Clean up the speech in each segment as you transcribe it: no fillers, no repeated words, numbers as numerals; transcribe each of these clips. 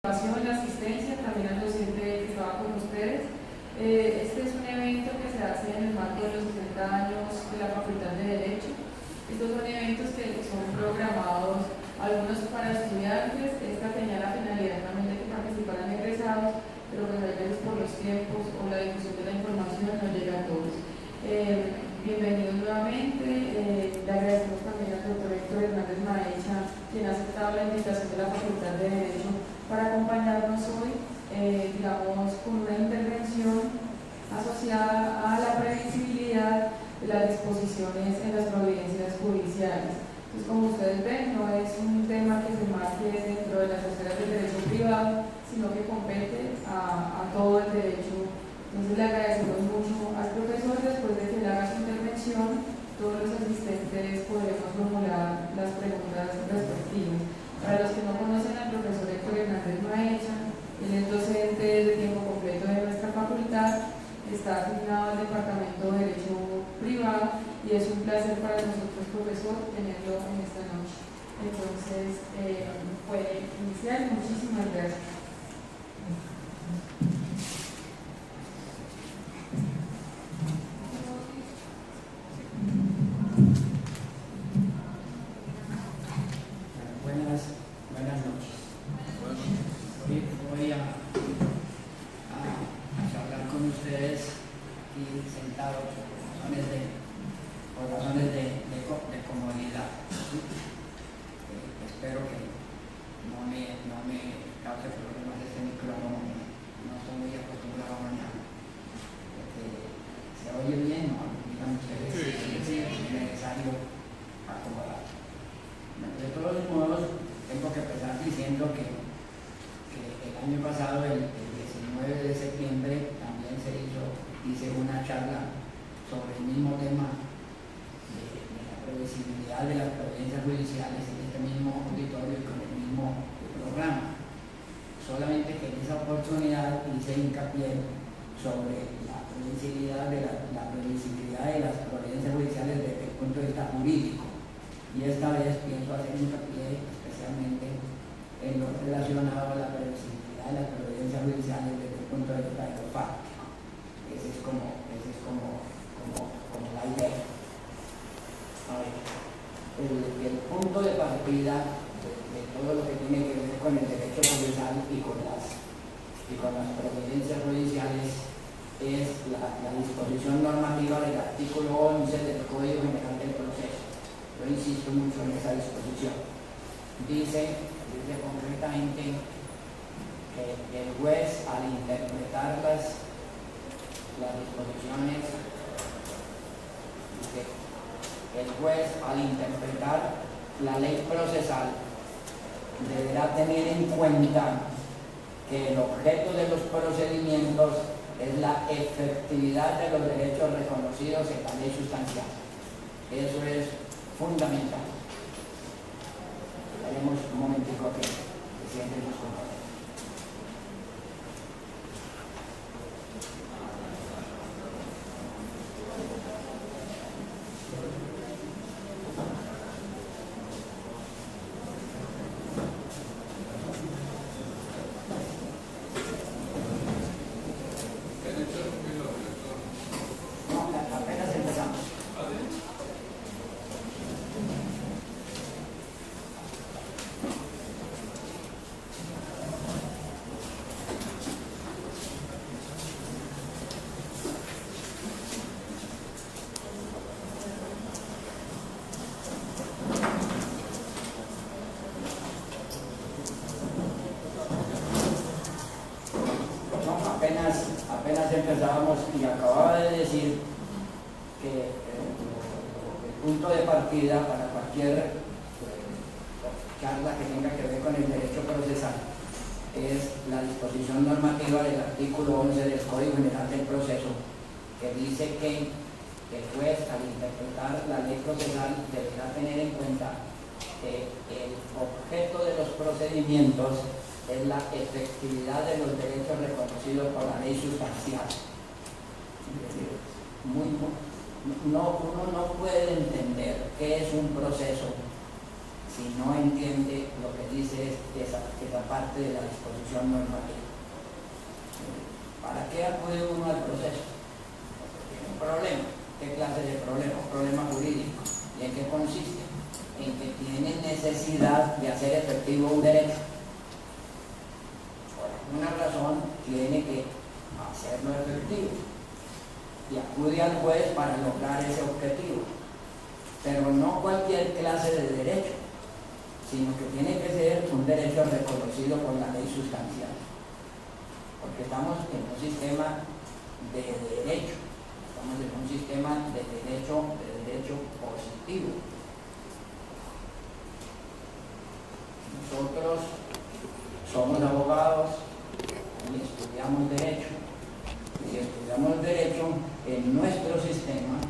La asistencia, también al docente que estaba con ustedes. Este es un evento que se hace en el marco de los 60 años de la Facultad de Derecho. Estos son eventos que son programados, algunos para estudiantes. Esta tenía la finalidad también de que participaran egresados, pero pues a veces por los tiempos o la difusión de la información no llega a todos. Bienvenidos nuevamente. Le agradecemos también al doctor Héctor Hernández Maecha, quien ha aceptado la invitación de la Facultad de Derecho para acompañarnos hoy, con una intervención asociada a la previsibilidad de las disposiciones en las providencias judiciales. Entonces, como ustedes ven, no es un tema que se marque dentro de las esferas del derecho privado, sino que compete a todo el derecho. Entonces, le agradecemos mucho al profesor. Después de que le haga su intervención, todos los asistentes podremos formular las preguntas respectivas. Para los que no conocen al profesor Héctor Hernández Maecha, él es docente de tiempo completo de nuestra facultad, está asignado al Departamento de Derecho Privado y es un placer para nosotros, profesor, tenerlo en esta noche. Entonces, puede iniciar. Muchísimas gracias. Buenas noches. Hoy voy a hablar con ustedes y sentado por razones de comodidad. Espero que no me cause problemas este micrófono. No estoy muy acostumbrado a manejar. ¿Se oye bien? ¿No? Digan ustedes si es necesario acomodar. De todos modos, tengo que empezar diciendo que el año pasado, el 19 de septiembre, también hice una charla sobre el mismo tema de la previsibilidad de las providencias judiciales en este mismo auditorio y con el mismo programa. Solamente que en esa oportunidad hice hincapié sobre la previsibilidad de las providencias judiciales desde el punto de vista jurídico. Y esta vez pienso hacer hincapié especialmente en lo relacionado a la previsibilidad de las providencias judiciales desde el punto de vista de lo fáctico. Ese es como la idea. A ver, el punto de partida de todo lo que tiene que ver con el derecho judicial y con las providencias judiciales es la disposición normativa del artículo 11 del Código General del Proceso. Yo insisto mucho en esa disposición. Dice concretamente que el juez, al interpretar las disposiciones, el juez, al interpretar la ley procesal, deberá tener en cuenta que el objeto de los procedimientos es la efectividad de los derechos reconocidos en la ley sustancial. Eso es fundamental. Haremos un momentico que se sienten sus compañeros. Apenas empezamos. Apenas empezábamos y acababa de decir que el punto de partida para cualquier charla que tenga que ver con el derecho procesal es la disposición normativa del artículo 11 del Código General del Proceso, que dice que el juez, al interpretar la ley procesal, deberá tener en cuenta que el objeto de los procedimientos es la efectividad de los derechos reconocidos por la ley sustancial. Es decir, uno no puede entender qué es un proceso si no entiende lo que dice esa parte de la disposición normativa. ¿Para qué acude uno al proceso? Porque tiene un problema. ¿Qué clase de problema? Un problema jurídico. ¿Y en qué consiste? En que tiene necesidad de hacer efectivo un derecho. Por alguna razón tiene que hacerlo efectivo. Y acude al juez para lograr ese objetivo. Pero no cualquier clase de derecho, sino que tiene que ser un derecho reconocido por la ley sustancial. Porque estamos en un sistema de derecho, estamos en un sistema de derecho positivo. Nosotros somos abogados y estudiamos derecho. Si estudiamos derecho, en nuestro sistema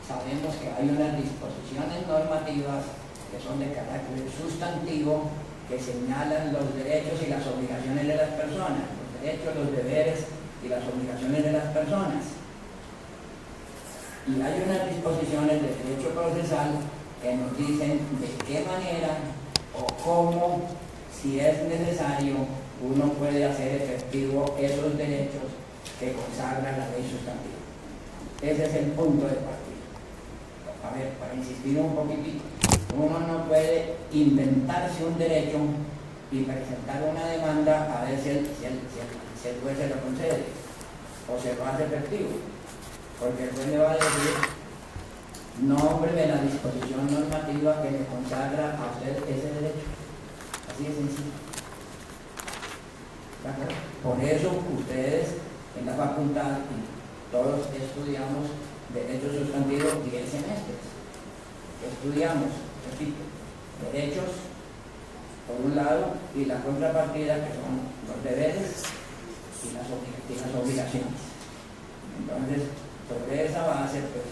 sabemos que hay unas disposiciones normativas que son de carácter sustantivo, que señalan los derechos y las obligaciones de las personas, los derechos, los deberes y las obligaciones de las personas. Y hay unas disposiciones de derecho procesal que nos dicen de qué manera o cómo, si es necesario, uno puede hacer efectivo esos derechos que consagra la ley sustantiva. Ese es el punto de partida. A ver, para insistir un poquitito, uno no puede inventarse un derecho y presentar una demanda a ver si el juez se lo concede o se lo hace efectivo, porque el juez le va a decir: nómbreme la disposición normativa que le consagra a usted ese derecho. Así de sencillo. Por eso ustedes en la facultad y todos estudiamos derechos sustantivos 10 semestres. Estudiamos, repito, derechos por un lado y la contrapartida, que son los deberes y las obligaciones. Entonces, sobre esa base, pues,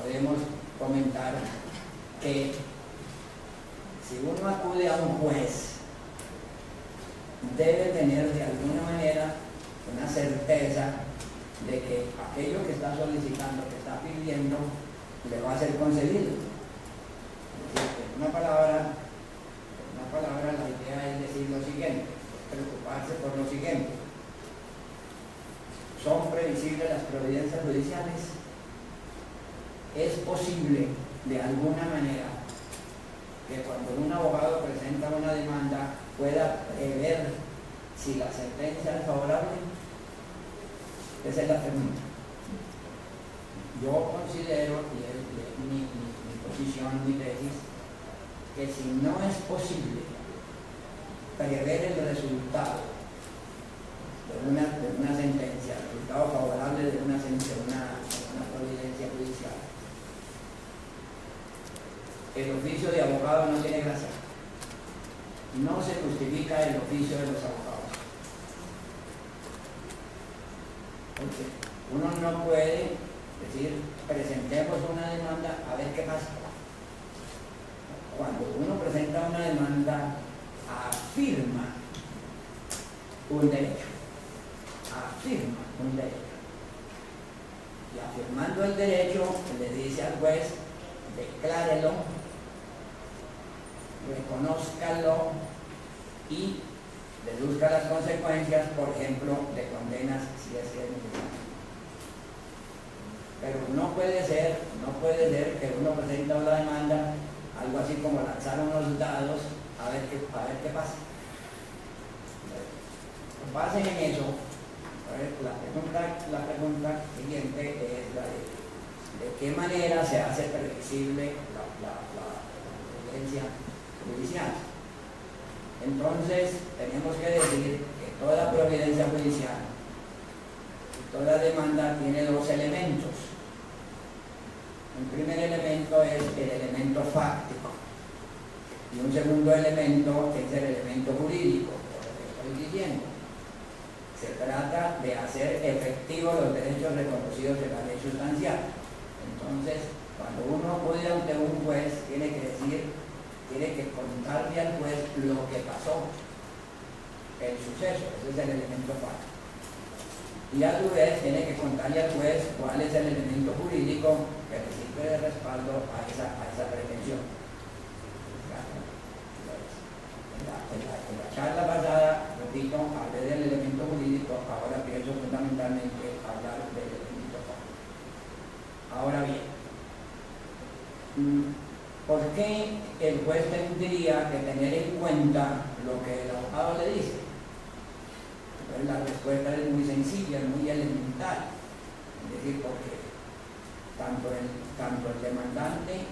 podemos comentar que si uno acude a un juez, debe tener de alguna manera una certeza de que aquello que está solicitando, que está pidiendo, le va a ser concedido. En una palabra, la idea es decir lo siguiente, preocuparse por lo siguiente: ¿son previsibles las providencias judiciales? ¿Es posible de alguna manera que cuando un abogado presenta una demanda pueda prever si la sentencia es favorable? Esa es la pregunta. Yo considero, y es mi posición, mi tesis, que si no es posible prever el resultado de una sentencia, el resultado favorable de una providencia judicial, el oficio de abogado no tiene gracia. No se justifica el oficio de los abogados. Porque uno no puede decir: presentemos una demanda a ver qué pasa. Cuando uno presenta una demanda, afirma un derecho. Afirma un derecho. Y afirmando el derecho, le dice al juez: declárelo, reconózcalo y deduzca las consecuencias, por ejemplo, de condenas si es que es necesario. Pero no puede ser que uno presenta una demanda, algo así como lanzar unos dados a ver qué pasa. Con base en eso, la pregunta siguiente es la de qué manera se hace previsible la providencia judicial. Entonces, tenemos que decir que toda providencia judicial y toda demanda tiene dos elementos. El primer elemento es el elemento fáctico y un segundo elemento es el elemento jurídico, por lo que estoy diciendo. Se trata de hacer efectivos los derechos reconocidos de la ley sustancial. Entonces, cuando uno acude ante un juez, tiene que contarle al juez lo que pasó, el suceso. Ese es el elemento fáctico. Y a su vez tiene que contarle al juez cuál es el elemento jurídico que le sirve de respaldo a esa pretensión. la charla pasada, repito, hablé del elemento jurídico, ahora pienso fundamentalmente hablar del elemento fáctico. Ahora bien, ¿por qué el juez tendría que tener en cuenta lo que el abogado le dice? Pues la respuesta es muy sencilla, es muy elemental. Es decir, porque tanto el demandante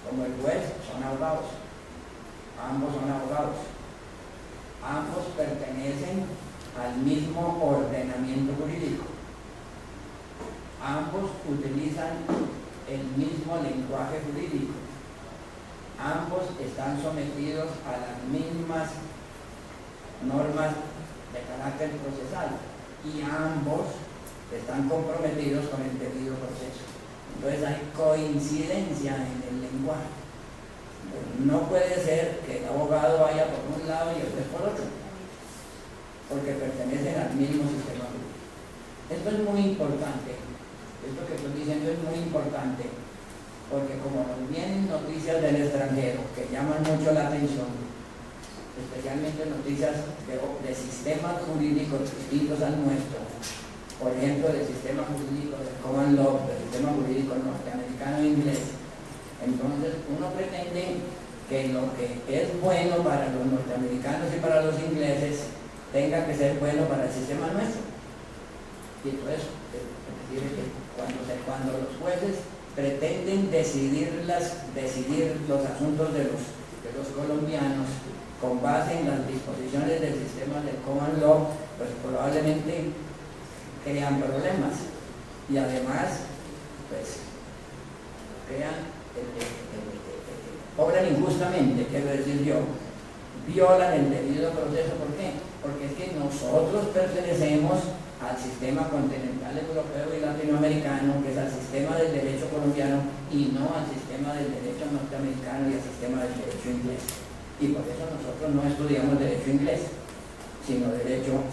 como el juez son abogados. Ambos son abogados. Ambos pertenecen al mismo ordenamiento jurídico. Ambos utilizan el mismo lenguaje jurídico. Ambos están sometidos a las mismas normas de carácter procesal y ambos están comprometidos con el debido proceso. Entonces hay coincidencia en el lenguaje. No puede ser que el abogado vaya por un lado y el juez por otro, porque pertenecen al mismo sistema jurídico. Esto es muy importante. Esto que estoy diciendo es muy importante, porque como nos vienen noticias del extranjero que llaman mucho la atención, especialmente noticias de sistemas jurídicos distintos al nuestro, por ejemplo, del sistema jurídico del common law, del sistema jurídico norteamericano e inglés, entonces uno pretende que lo que es bueno para los norteamericanos y para los ingleses tenga que ser bueno para el sistema nuestro. Y entonces, es decir, que cuando los jueces pretenden decidir los asuntos de los colombianos con base en las disposiciones del sistema del common law, pues probablemente crean problemas y además pues obran injustamente, quiero decir yo, violan el debido proceso. ¿Por qué? Porque es que nosotros pertenecemos al sistema continental europeo y latinoamericano, que es al sistema del derecho colombiano y no al sistema del derecho norteamericano y al sistema del derecho inglés. Y por eso nosotros no estudiamos derecho inglés, sino derecho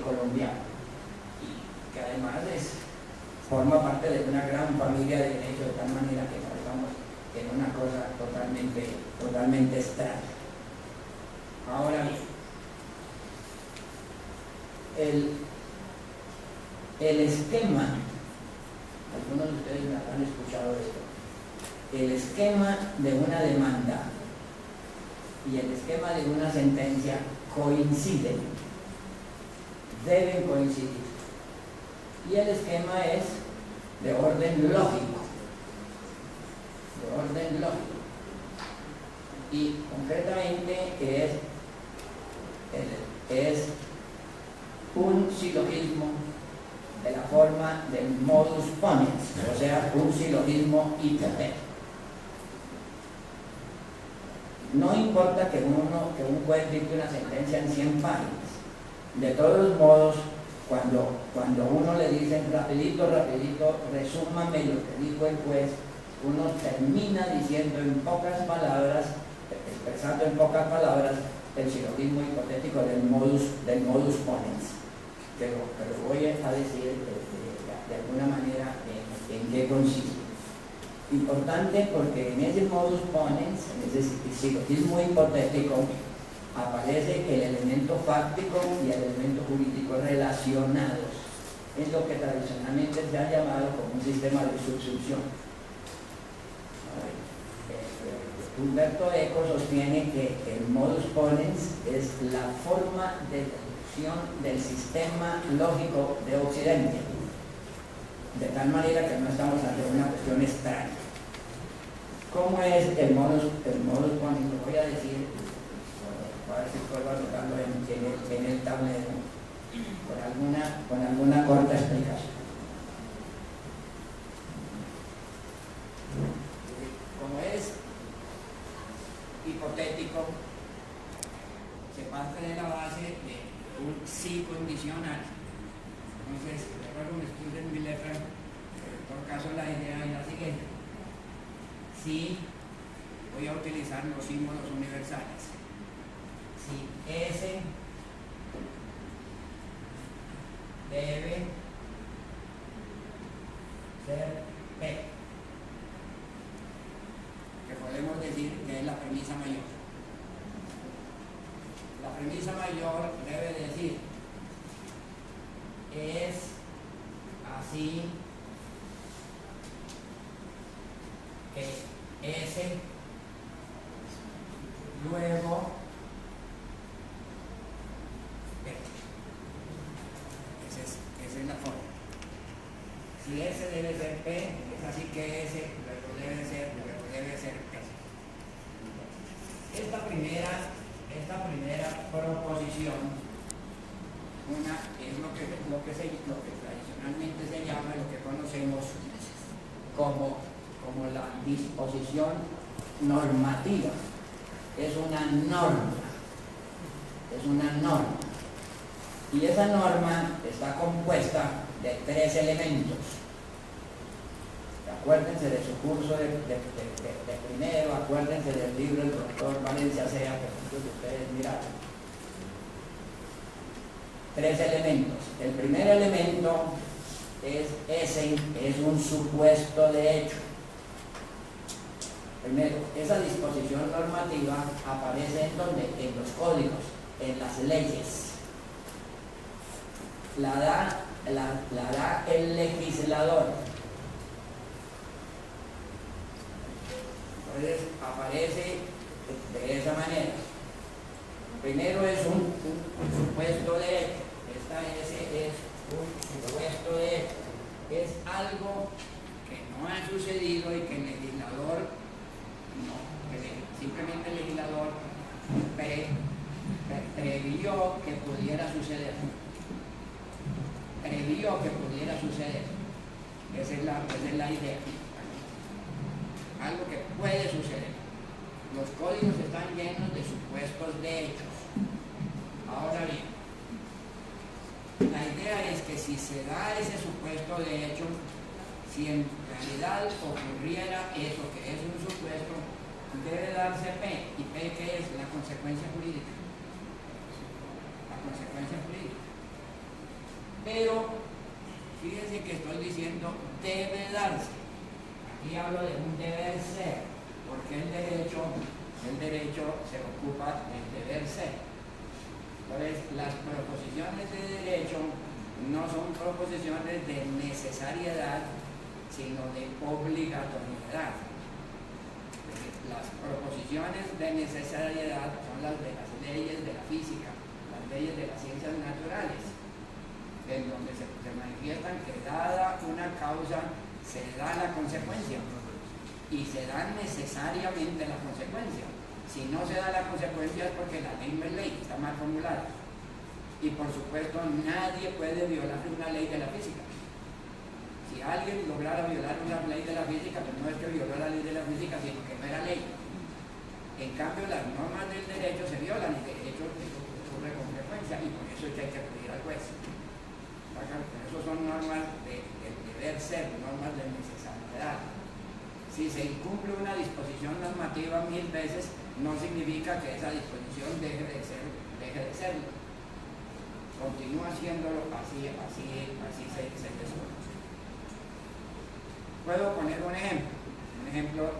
colombiano, y que además forma parte de una gran familia de derecho, de tal manera que no estamos en una cosa totalmente extraña. Ahora bien, el esquema, algunos de ustedes me han escuchado esto, el esquema de una demanda y el esquema de una sentencia coinciden, deben coincidir. Y el esquema es de orden lógico. Y concretamente es un silogismo de la forma del modus ponens, o sea, un silogismo hipotético. No importa que un juez dicte una sentencia en 100 páginas. De todos modos, cuando uno le dice rapidito, resúmame lo que dijo el juez, uno termina diciendo en pocas palabras, expresando en pocas palabras el silogismo hipotético del modus ponens. Pero voy a decir de alguna manera en qué consiste. Importante porque en ese modus ponens, en ese silogismo hipotético, aparece el elemento fáctico y el elemento jurídico relacionados. Es lo que tradicionalmente se ha llamado como un sistema de subsunción. Humberto Eco sostiene que el modus ponens es la forma de deducción del sistema lógico de Occidente, de tal manera que no estamos ante una cuestión extraña. ¿Cómo es el modus ponens? Lo voy a decir, a ver si puedo anotarlo en el tablero con alguna corta explicación. Como es hipotético, se parte de la base de un sí condicional. Entonces, recuerdo que estudié en mi letra, por caso la idea es la siguiente: si voy a utilizar los símbolos universales, si S debe ser P, que podemos decir que es la premisa mayor. premisa mayor debe decir: es así que S luego P. Esa es la forma. Si S debe ser P, es así que S luego debe ser P. Esta primera proposición es lo que tradicionalmente se llama, lo que conocemos como la disposición normativa. Es una norma. Y esa norma está compuesta de 3 elementos. Acuérdense de su curso de primero, acuérdense del libro del doctor Valencia Sea, que muchos de ustedes miraron. 3 elementos. El primer elemento es un supuesto de hecho. Primero, esa disposición normativa aparece en los códigos, en las leyes. La da el legislador. Entonces aparece de esa manera. Primero es un supuesto de hecho. Esta S es un supuesto de hecho. Es algo que no ha sucedido y que el legislador simplemente el legislador previó que pudiera suceder. Esa es la idea. Algo que puede suceder. Los códigos están llenos de supuestos de hechos. Ahora bien, la idea es que si se da ese supuesto de hecho, si en realidad ocurriera eso que es un supuesto, debe darse P. ¿Y P qué es? La consecuencia jurídica. Pero fíjense que estoy diciendo debe darse. Aquí hablo de un deber ser, porque el derecho se ocupa del deber ser. Entonces, las proposiciones de derecho no son proposiciones de necesariedad, sino de obligatoriedad. Las proposiciones de necesariedad son las de las leyes de la física, las leyes de las ciencias naturales, en donde se manifiestan que dada una causa se da la consecuencia y se da necesariamente la consecuencia. Si no se da la consecuencia es porque la ley no es ley, está mal formulada. Y por supuesto nadie puede violar una ley de la física. Si alguien lograra violar una ley de la física, pues no es que violó la ley de la física, sino que no era ley. En cambio, las normas del derecho se violan y de hecho ocurre con frecuencia, y por eso es que hay que pedir al juez. Por eso son normas del deber ser, normas de necesidad. Si se incumple una disposición normativa 1000 veces, no significa que esa disposición deje de serlo. Continúa haciéndolo, así se desconoce. Puedo poner un ejemplo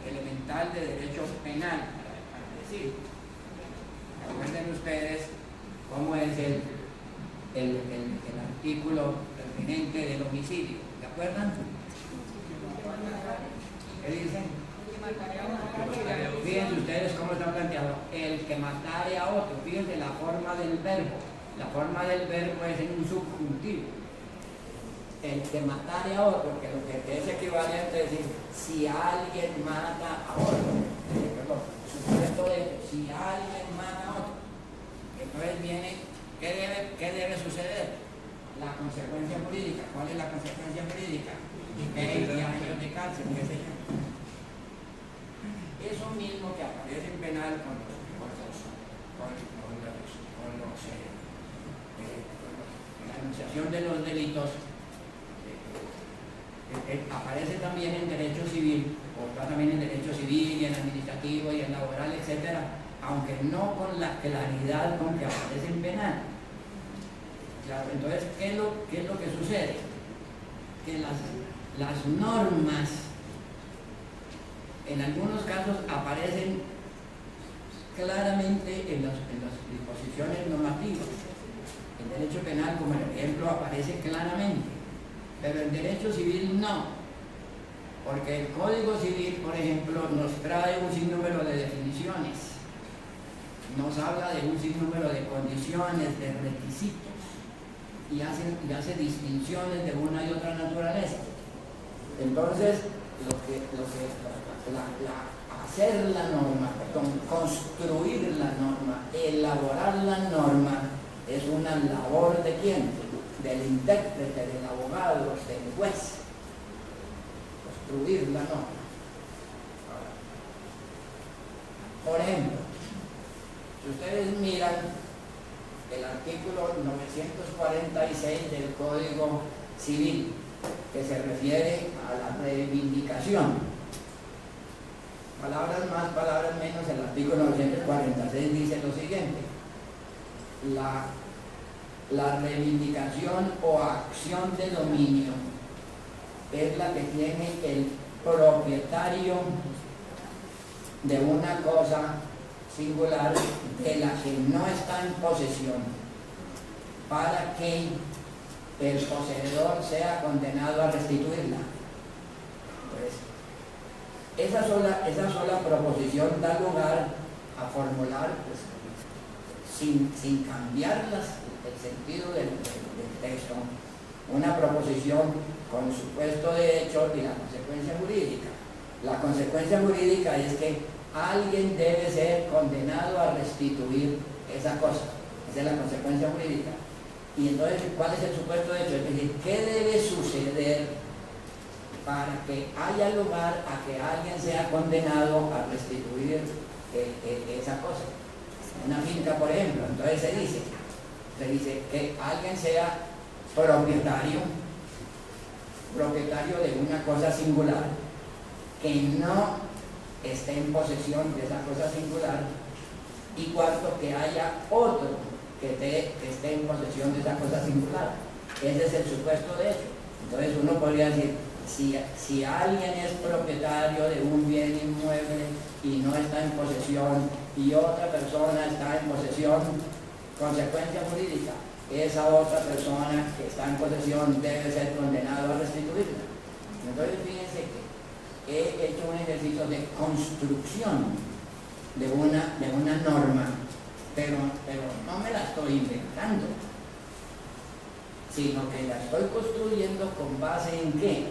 elemental de derecho penal, para decir. Recuerden ustedes cómo es el artículo pertinente del homicidio. ¿De acuerdo? ¿Qué dicen? Fíjense ustedes cómo está planteado. El que matare a otro. Fíjense la forma del verbo. La forma del verbo es en un subjuntivo. El que matare a otro, que lo que es equivalente a decir, si alguien mata a otro. Supuesto de si alguien mata a otro. Entonces viene, ¿qué debe suceder? La consecuencia jurídica. ¿Cuál es la consecuencia jurídica? 20 años de cárcel, qué sé yo. Eso mismo que aparece en penal con la enunciación de los delitos, aparece también en derecho civil, o está también en derecho civil y en administrativo y en laboral, etcétera, aunque no con la claridad con que aparece en penal. Claro, entonces, ¿qué es lo que sucede? Que las normas en algunos casos aparecen claramente en las disposiciones normativas. El derecho penal, como ejemplo, aparece claramente, pero el derecho civil no, porque el Código Civil, por ejemplo, nos trae un sinnúmero de definiciones, nos habla de un sinnúmero de condiciones, de requisitos, y hace distinciones de una y otra naturaleza. Entonces, hacer la norma, construir la norma, elaborar la norma, es una labor ¿de quién? Del intérprete, del abogado, del juez. Construir la norma. Por ejemplo, si ustedes miran el artículo 946 del Código Civil, que se refiere a la reivindicación, palabras más, palabras menos, el artículo 946 dice lo siguiente: la reivindicación o acción de dominio es la que tiene el propietario de una cosa singular de la que no está en posesión, para que el poseedor sea condenado a restituirla. Pues, esa sola proposición da lugar a formular, pues, sin cambiar el sentido del texto, una proposición con supuesto de hecho y la consecuencia jurídica. La consecuencia jurídica es que alguien debe ser condenado a restituir esa cosa. Esa es la consecuencia jurídica. Y entonces, ¿cuál es el supuesto de hecho? Es decir, ¿qué debe suceder para que haya lugar a que alguien sea condenado a restituir esa cosa? Una finca, por ejemplo, entonces se dice que alguien sea propietario de una cosa singular, que no esté en posesión de esa cosa singular, y cuarto, que haya otro que esté en posesión de esa cosa singular. Ese es el supuesto de hecho. Entonces uno podría decir, si alguien es propietario de un bien inmueble y no está en posesión, y otra persona está en posesión, consecuencia jurídica, esa otra persona que está en posesión debe ser condenado a restituirla. Entonces fíjense que he hecho un ejercicio de construcción de una norma, pero no me la estoy inventando, sino que la estoy construyendo con base en ¿qué?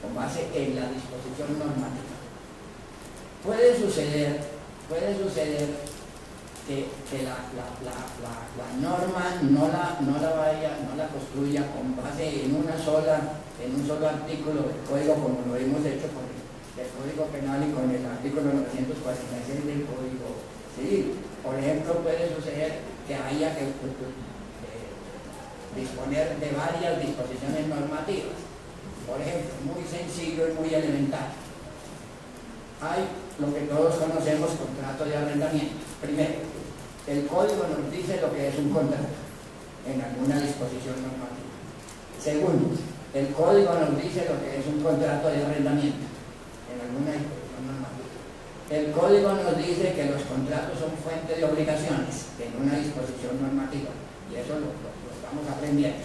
Con base en la disposición normativa. Puede suceder que la norma no la construya con base en un solo artículo del código, como lo hemos hecho con el Código Penal y con el artículo 946 del Código Civil. Por ejemplo, puede suceder que haya que disponer de varias disposiciones normativas. Por ejemplo, muy sencillo y muy elemental. Hay lo que todos conocemos, contrato de arrendamiento. Primero, el código nos dice lo que es un contrato en alguna disposición normativa. Segundo, el código nos dice lo que es un contrato de arrendamiento en alguna disposición normativa. El código nos dice que los contratos son fuente de obligaciones en una disposición normativa, y eso lo estamos aprendiendo.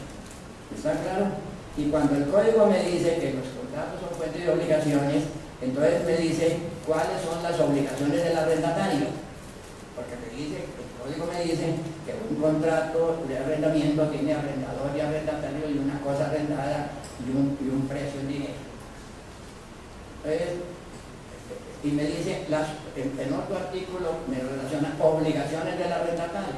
¿Está claro? Y cuando el código me dice que los contratos son fuente de obligaciones, entonces me dice cuáles son las obligaciones del arrendatario, porque el código me dice que un contrato de arrendamiento tiene arrendador y arrendatario y una cosa arrendada y un precio en dinero. Entonces, y me dice, en otro artículo me relaciona obligaciones del arrendatario,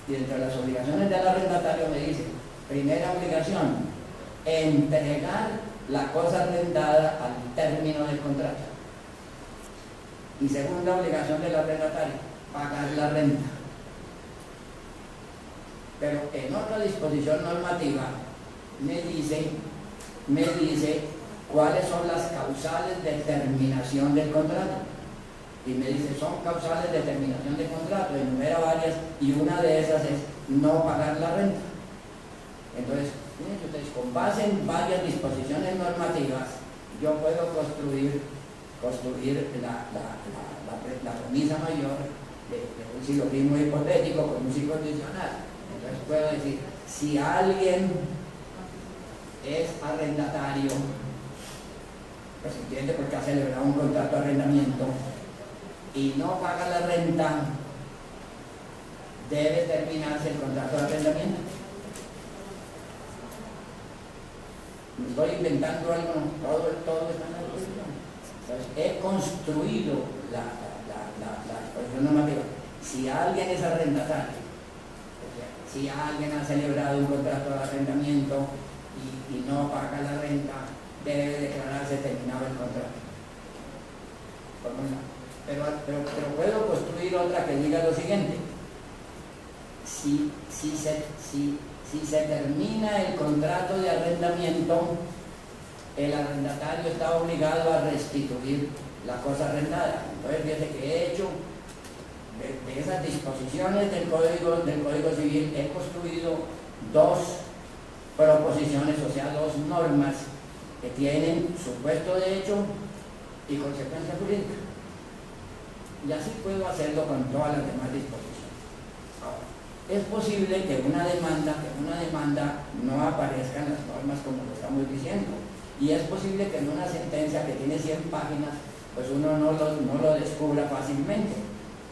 y entre las obligaciones del arrendatario me dice, primera obligación, entregar la cosa arrendada al término del contrato. Y segunda obligación del arrendatario, pagar la renta. Pero en otra disposición normativa me dice cuáles son las causales de terminación del contrato. Y me dice, son causales de terminación del contrato, enumera varias, y una de esas es no pagar la renta. Entonces, fíjense ustedes, con base en varias disposiciones normativas, yo puedo construir la premisa mayor un silogismo hipotético con un psicondicional. Entonces puedo decir, si alguien es arrendatario, pues entiende porque ha celebrado un contrato de arrendamiento y no paga la renta, debe terminarse el contrato de arrendamiento. ¿Me estoy inventando algo? Todo está en la disposición. Entonces, he construido la disposición normativa. Si alguien es arrendatario, si alguien ha celebrado un contrato de arrendamiento y no paga la renta, debe declararse terminado el contrato. Pero puedo construir otra que diga lo siguiente: si se termina el contrato de arrendamiento, el arrendatario está obligado a restituir la cosa arrendada. Entonces, fíjate que he hecho de esas disposiciones del Código Civil, he construido dos proposiciones, o sea, dos normas que tienen supuesto de hecho y consecuencia jurídica. Y así puedo hacerlo con todas las demás disposiciones. Ahora, es posible que una demanda no aparezca en las normas como lo estamos diciendo, y es posible que en una sentencia que tiene 100 páginas, pues uno no lo descubra fácilmente.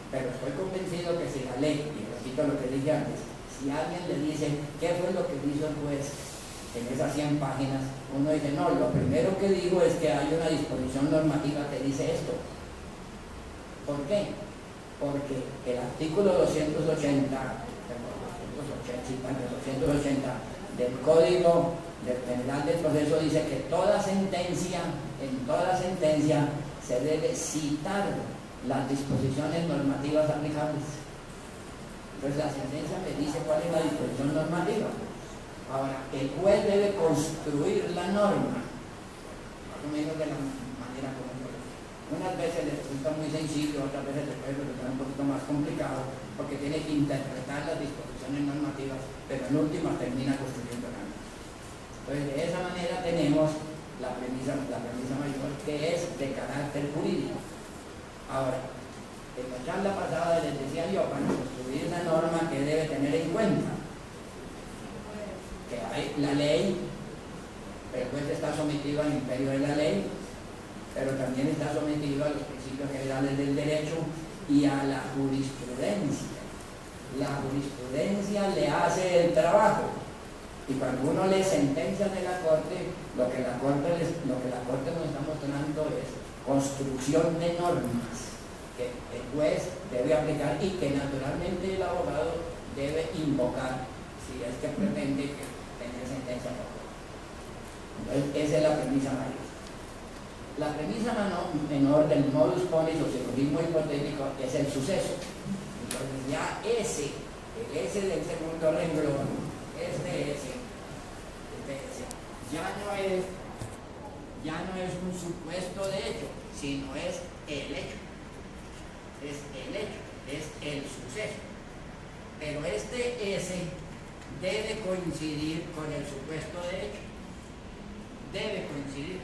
Pero estoy convencido que si la ley, y repito lo que dije antes, si alguien le dice qué fue lo que hizo el juez en esas 100 páginas, uno dice, no, lo primero que digo es que hay una disposición normativa que dice esto. ¿Por qué? Porque el artículo 280 del Código General del Proceso dice que en toda sentencia se debe citar las disposiciones normativas aplicables. Entonces la sentencia me dice cuál es la disposición normativa. Ahora, el juez debe construir la norma, más o menos de la manera como yo. Unas veces le resulta muy sencillo, otras veces le puede resultar un poquito más complicado, porque tiene que interpretar las disposiciones normativas, pero en última termina construyendo la norma. Entonces, de esa manera tenemos la premisa mayor, que es de carácter jurídico. Ahora, en la charla pasada les decía yo, para construir la norma que debe tener en cuenta que hay la ley, el juez está sometido al imperio de la ley, pero también está sometido a los principios generales del derecho y a la jurisprudencia. La jurisprudencia le hace el trabajo, y cuando uno lee sentencias de la Corte, lo que la Corte nos está mostrando es construcción de normas que el juez debe aplicar y que naturalmente el abogado debe invocar si es que pretende tener sentencia por juez. Entonces, esa es la premisa mayor. La premisa menor del modus ponens o silogismo hipotético es el suceso. Entonces, ya el S del segundo renglón, este S, ya no es un supuesto de hecho, sino es el hecho. Es el hecho, es el suceso. Pero este S debe coincidir con el supuesto de hecho. Debe coincidir.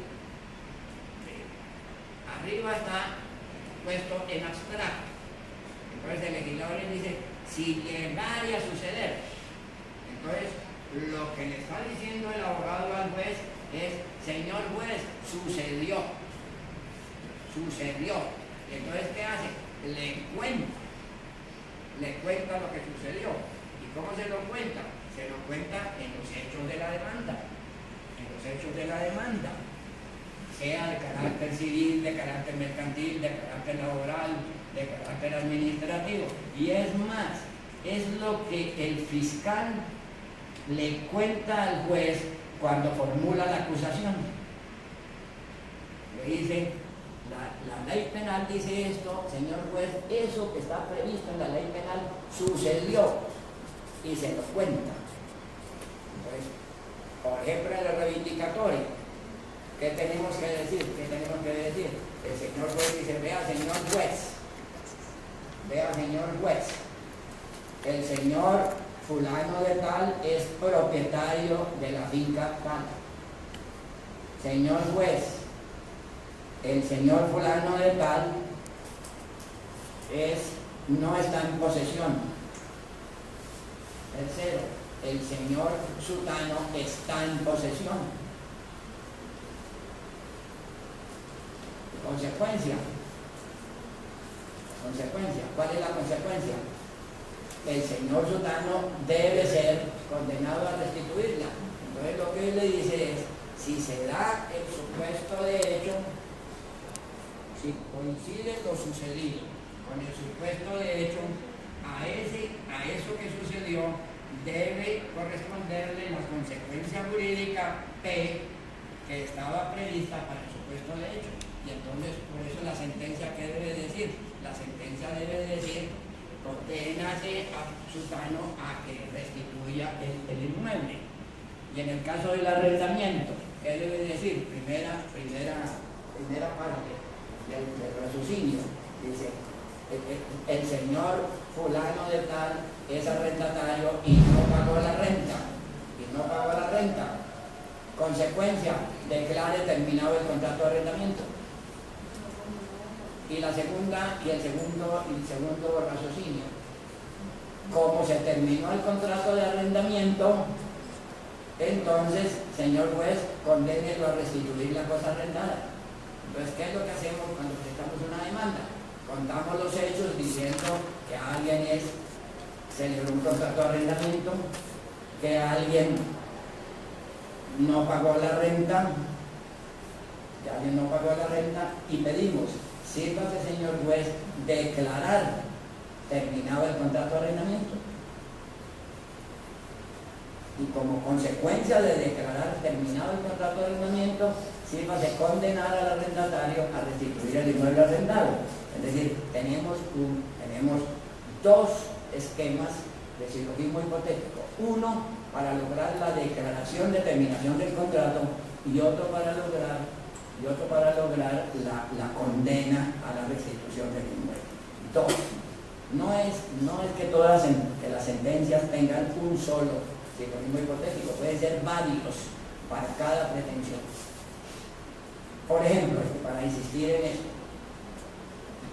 Arriba está puesto en abstracto. Entonces el legislador le dice, si llegara a suceder. Entonces, lo que le está diciendo el abogado al juez es, señor juez, sucedió. Entonces, ¿qué hace? Le cuenta lo que sucedió. ¿Y cómo se lo cuenta? Se lo cuenta en los hechos de la demanda. Sea de carácter civil, de carácter mercantil, de carácter laboral, de carácter administrativo. Y es más, es lo que el fiscal le cuenta al juez cuando formula la acusación. Le dice, la ley penal dice esto, señor juez, eso que está previsto en la ley penal sucedió, y se lo cuenta. Entonces, por ejemplo, en el reivindicatorio, ¿qué tenemos que decir? El señor juez dice, vea señor juez, el señor fulano de tal es propietario de la finca tal. Señor juez, el señor fulano de tal es no está en posesión. Tercero, el señor sutano está en posesión. Consecuencia. ¿Cuál es la consecuencia? El señor sutano debe ser condenado a restituirla. Entonces lo que él le dice es, si se da el supuesto de hecho, si coincide lo sucedido con el supuesto de hecho, a eso que sucedió debe corresponderle la consecuencia jurídica P que estaba prevista para el supuesto de hecho. Y entonces, por eso la sentencia, ¿qué debe decir? La sentencia debe decir, condénase a sutano a que restituya el inmueble. Y en el caso del arrendamiento, ¿qué debe decir? Primera parte del raciocinio. Dice, el señor fulano de tal es arrendatario y no pagó la renta. Consecuencia, declare terminado el contrato de arrendamiento. Y el segundo raciocinio, como se terminó el contrato de arrendamiento, entonces, señor juez, condénelo a restituir la cosa arrendada. Entonces, ¿qué es lo que hacemos cuando presentamos una demanda? Contamos los hechos diciendo que alguien celebró un contrato de arrendamiento, que alguien no pagó la renta, y pedimos, sírvase, señor juez, declarar terminado el contrato de arrendamiento. Y como consecuencia de declarar terminado el contrato de arrendamiento, sírvase condenar al arrendatario a restituir el inmueble arrendado. Es decir, tenemos dos esquemas de silogismo hipotético. Uno para lograr la declaración de terminación del contrato y otro para lograr la condena a la restitución del inmueble. Dos. No es que que las sentencias tengan un solo silogismo hipotético, pueden ser válidos para cada pretensión. Por ejemplo, para insistir en esto,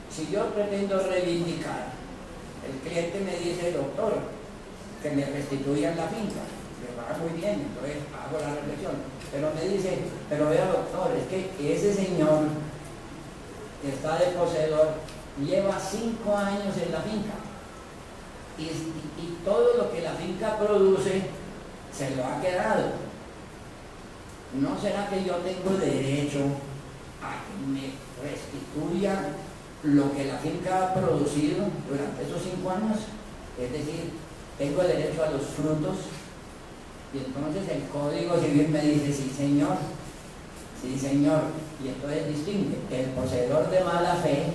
si yo pretendo reivindicar, el cliente me dice, doctor, que me restituyan la finca, le va muy bien, entonces hago la reflexión, pero me dice, pero vea, doctor, es que ese señor que está de poseedor lleva 5 años en la finca y todo lo que la finca produce se lo ha quedado. ¿No será que yo tengo derecho a que me restituya lo que la finca ha producido durante esos 5 años? Es decir, tengo derecho a los frutos. Y entonces el Código Civil me dice, sí señor, y entonces distingue, el poseedor de mala fe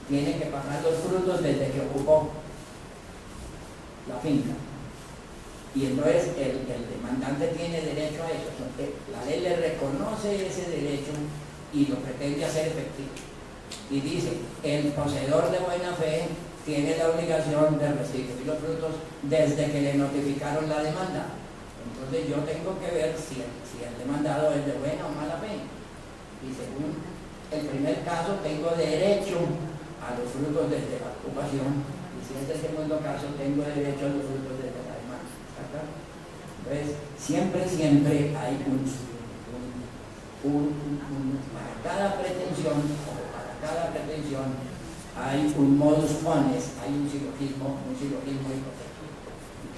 tiene que pagar los frutos desde que ocupó la finca. Y entonces el demandante tiene derecho a eso. La ley le reconoce ese derecho y lo pretende hacer efectivo. Y dice, el poseedor de buena fe tiene la obligación de restituir los frutos desde que le notificaron la demanda. Entonces yo tengo que ver si el demandado es de buena o mala fe. Y según el primer caso, tengo derecho a los frutos desde la ocupación. Y si es el segundo caso, tengo derecho a los frutos desde la demanda. ¿Está claro? Entonces, siempre hay para cada pretensión, hay un modus ponens, hay un silogismo hipotético.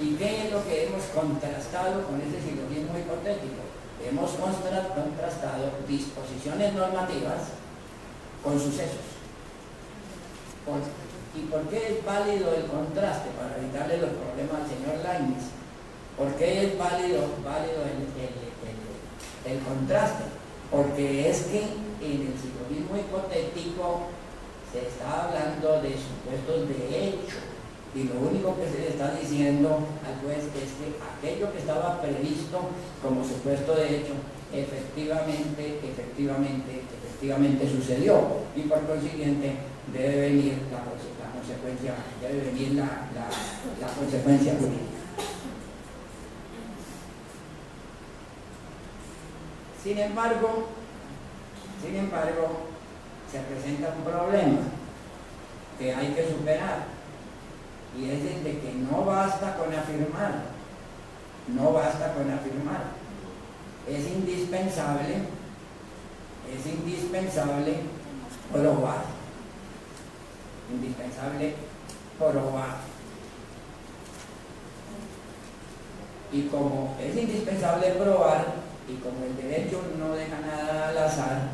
¿Y qué es lo que hemos contrastado con ese silogismo hipotético? Hemos contrastado disposiciones normativas con sucesos. ¿Y por qué es válido el contraste? Para evitarle los problemas al señor Lainez. ¿Por qué es válido el contraste? Porque es que en el silogismo hipotético se está hablando de supuestos de hecho y lo único que se le está diciendo al juez es que aquello que estaba previsto como supuesto de hecho efectivamente sucedió y por consiguiente debe venir la consecuencia, la consecuencia jurídica. Sin embargo, se presenta un problema. que hay que superar, y es el de que no basta con afirmar, no basta con afirmar, es indispensable probar, indispensable probar. Y como es indispensable probar, y como el derecho no deja nada al azar,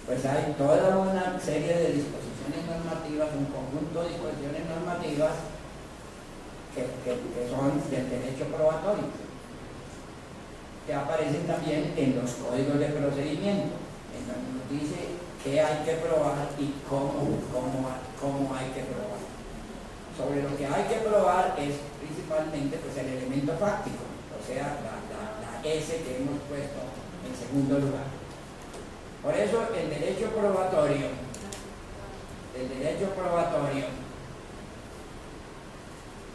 pues hay toda una serie de disposiciones normativas, un conjunto de disposiciones normativas que son del derecho probatorio, que aparecen también en los códigos de procedimiento, en donde nos dice qué hay que probar y cómo hay que probar. Sobre lo que hay que probar es principalmente pues, el elemento fáctico, o sea, la S que hemos puesto en segundo lugar. Por eso el derecho probatorio,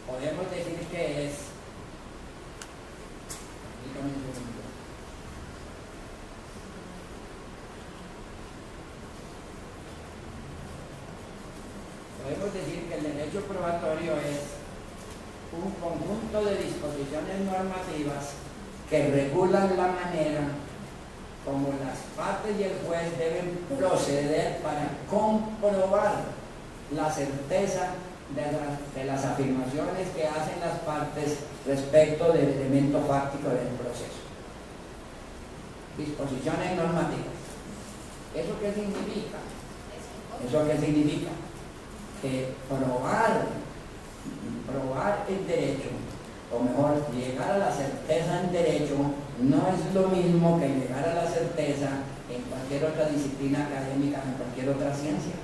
podemos decir que es, dígame un segundo. Podemos decir que el derecho probatorio es un conjunto de disposiciones normativas que regulan la manera como las partes y el juez deben proceder para comprobar la certeza de las afirmaciones que hacen las partes respecto del elemento fáctico del proceso. Disposiciones normativas. ¿Eso qué significa? Que probar el derecho, o mejor, llegar a la certeza en derecho, no es lo mismo que llegar a la certeza en cualquier otra disciplina académica, en cualquier otra ciencia.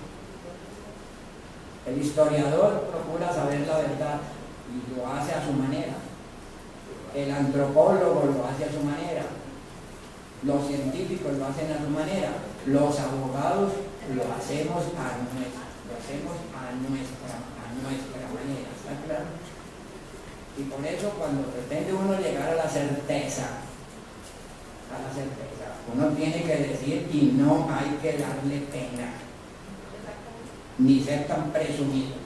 El historiador procura saber la verdad y lo hace a su manera. El antropólogo lo hace a su manera. Los científicos lo hacen a su manera. Los abogados lo hacemos a nuestra manera. ¿Está claro? Y por eso cuando pretende uno llegar a la certeza, uno tiene que decir, y no hay que darle pena, ni ser tan presumido.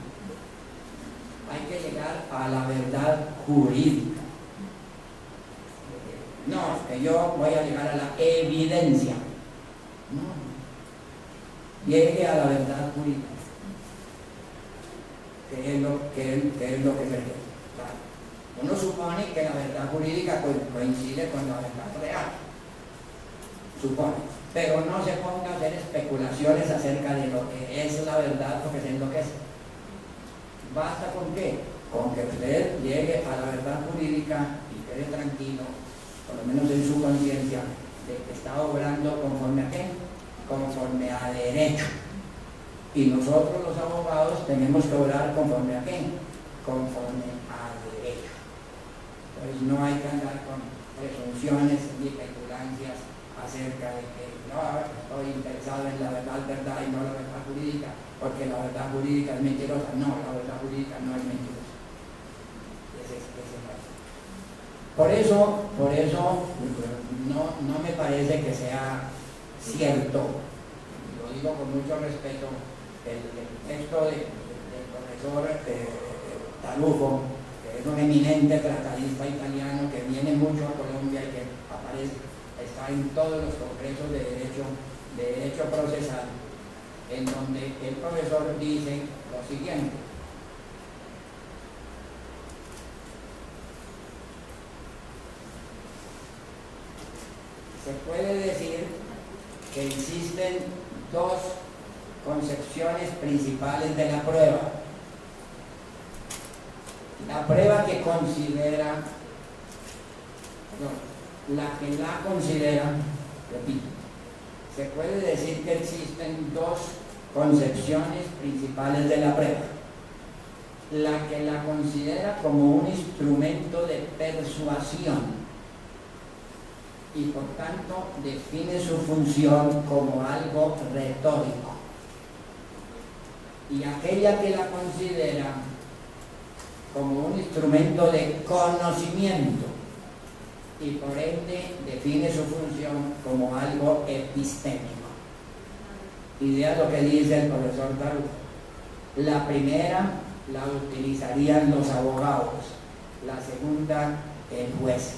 Hay que llegar a la verdad jurídica. No, que yo voy a llegar a la evidencia. No. Llegue a la verdad jurídica. ¿Qué es lo que se quiere? Uno supone que la verdad jurídica coincide con la verdad real, supone, pero no se ponga a hacer especulaciones acerca de lo que es la verdad, porque se enloquece. ¿Basta con qué? Con que usted llegue a la verdad jurídica y quede tranquilo, por lo menos en su conciencia, de que está obrando conforme a qué? Conforme a derecho. Y nosotros los abogados tenemos que obrar conforme a qué? Conforme a derecho. Entonces no hay que andar con presunciones ni petulancias acerca de que no, estoy interesado en la verdad y no la verdad jurídica, porque la verdad jurídica es mentirosa. No, la verdad jurídica no es mentirosa. Por eso no me parece que sea cierto, lo digo con mucho respeto, el texto del profesor Tarufo, que es un eminente tratadista italiano que viene mucho a Colombia y que está en todos los congresos de derecho procesal, en donde el profesor dice lo siguiente: se puede decir que existen dos concepciones principales de la prueba. La prueba que considera, repito, se puede decir que existen dos concepciones principales de la prueba. La que la considera como un instrumento de persuasión y por tanto define su función como algo retórico, y aquella que la considera como un instrumento de conocimiento y por ende define su función como algo epistémico. Y vea lo que dice el profesor Tarufo: La primera la utilizarían los abogados, la segunda el juez.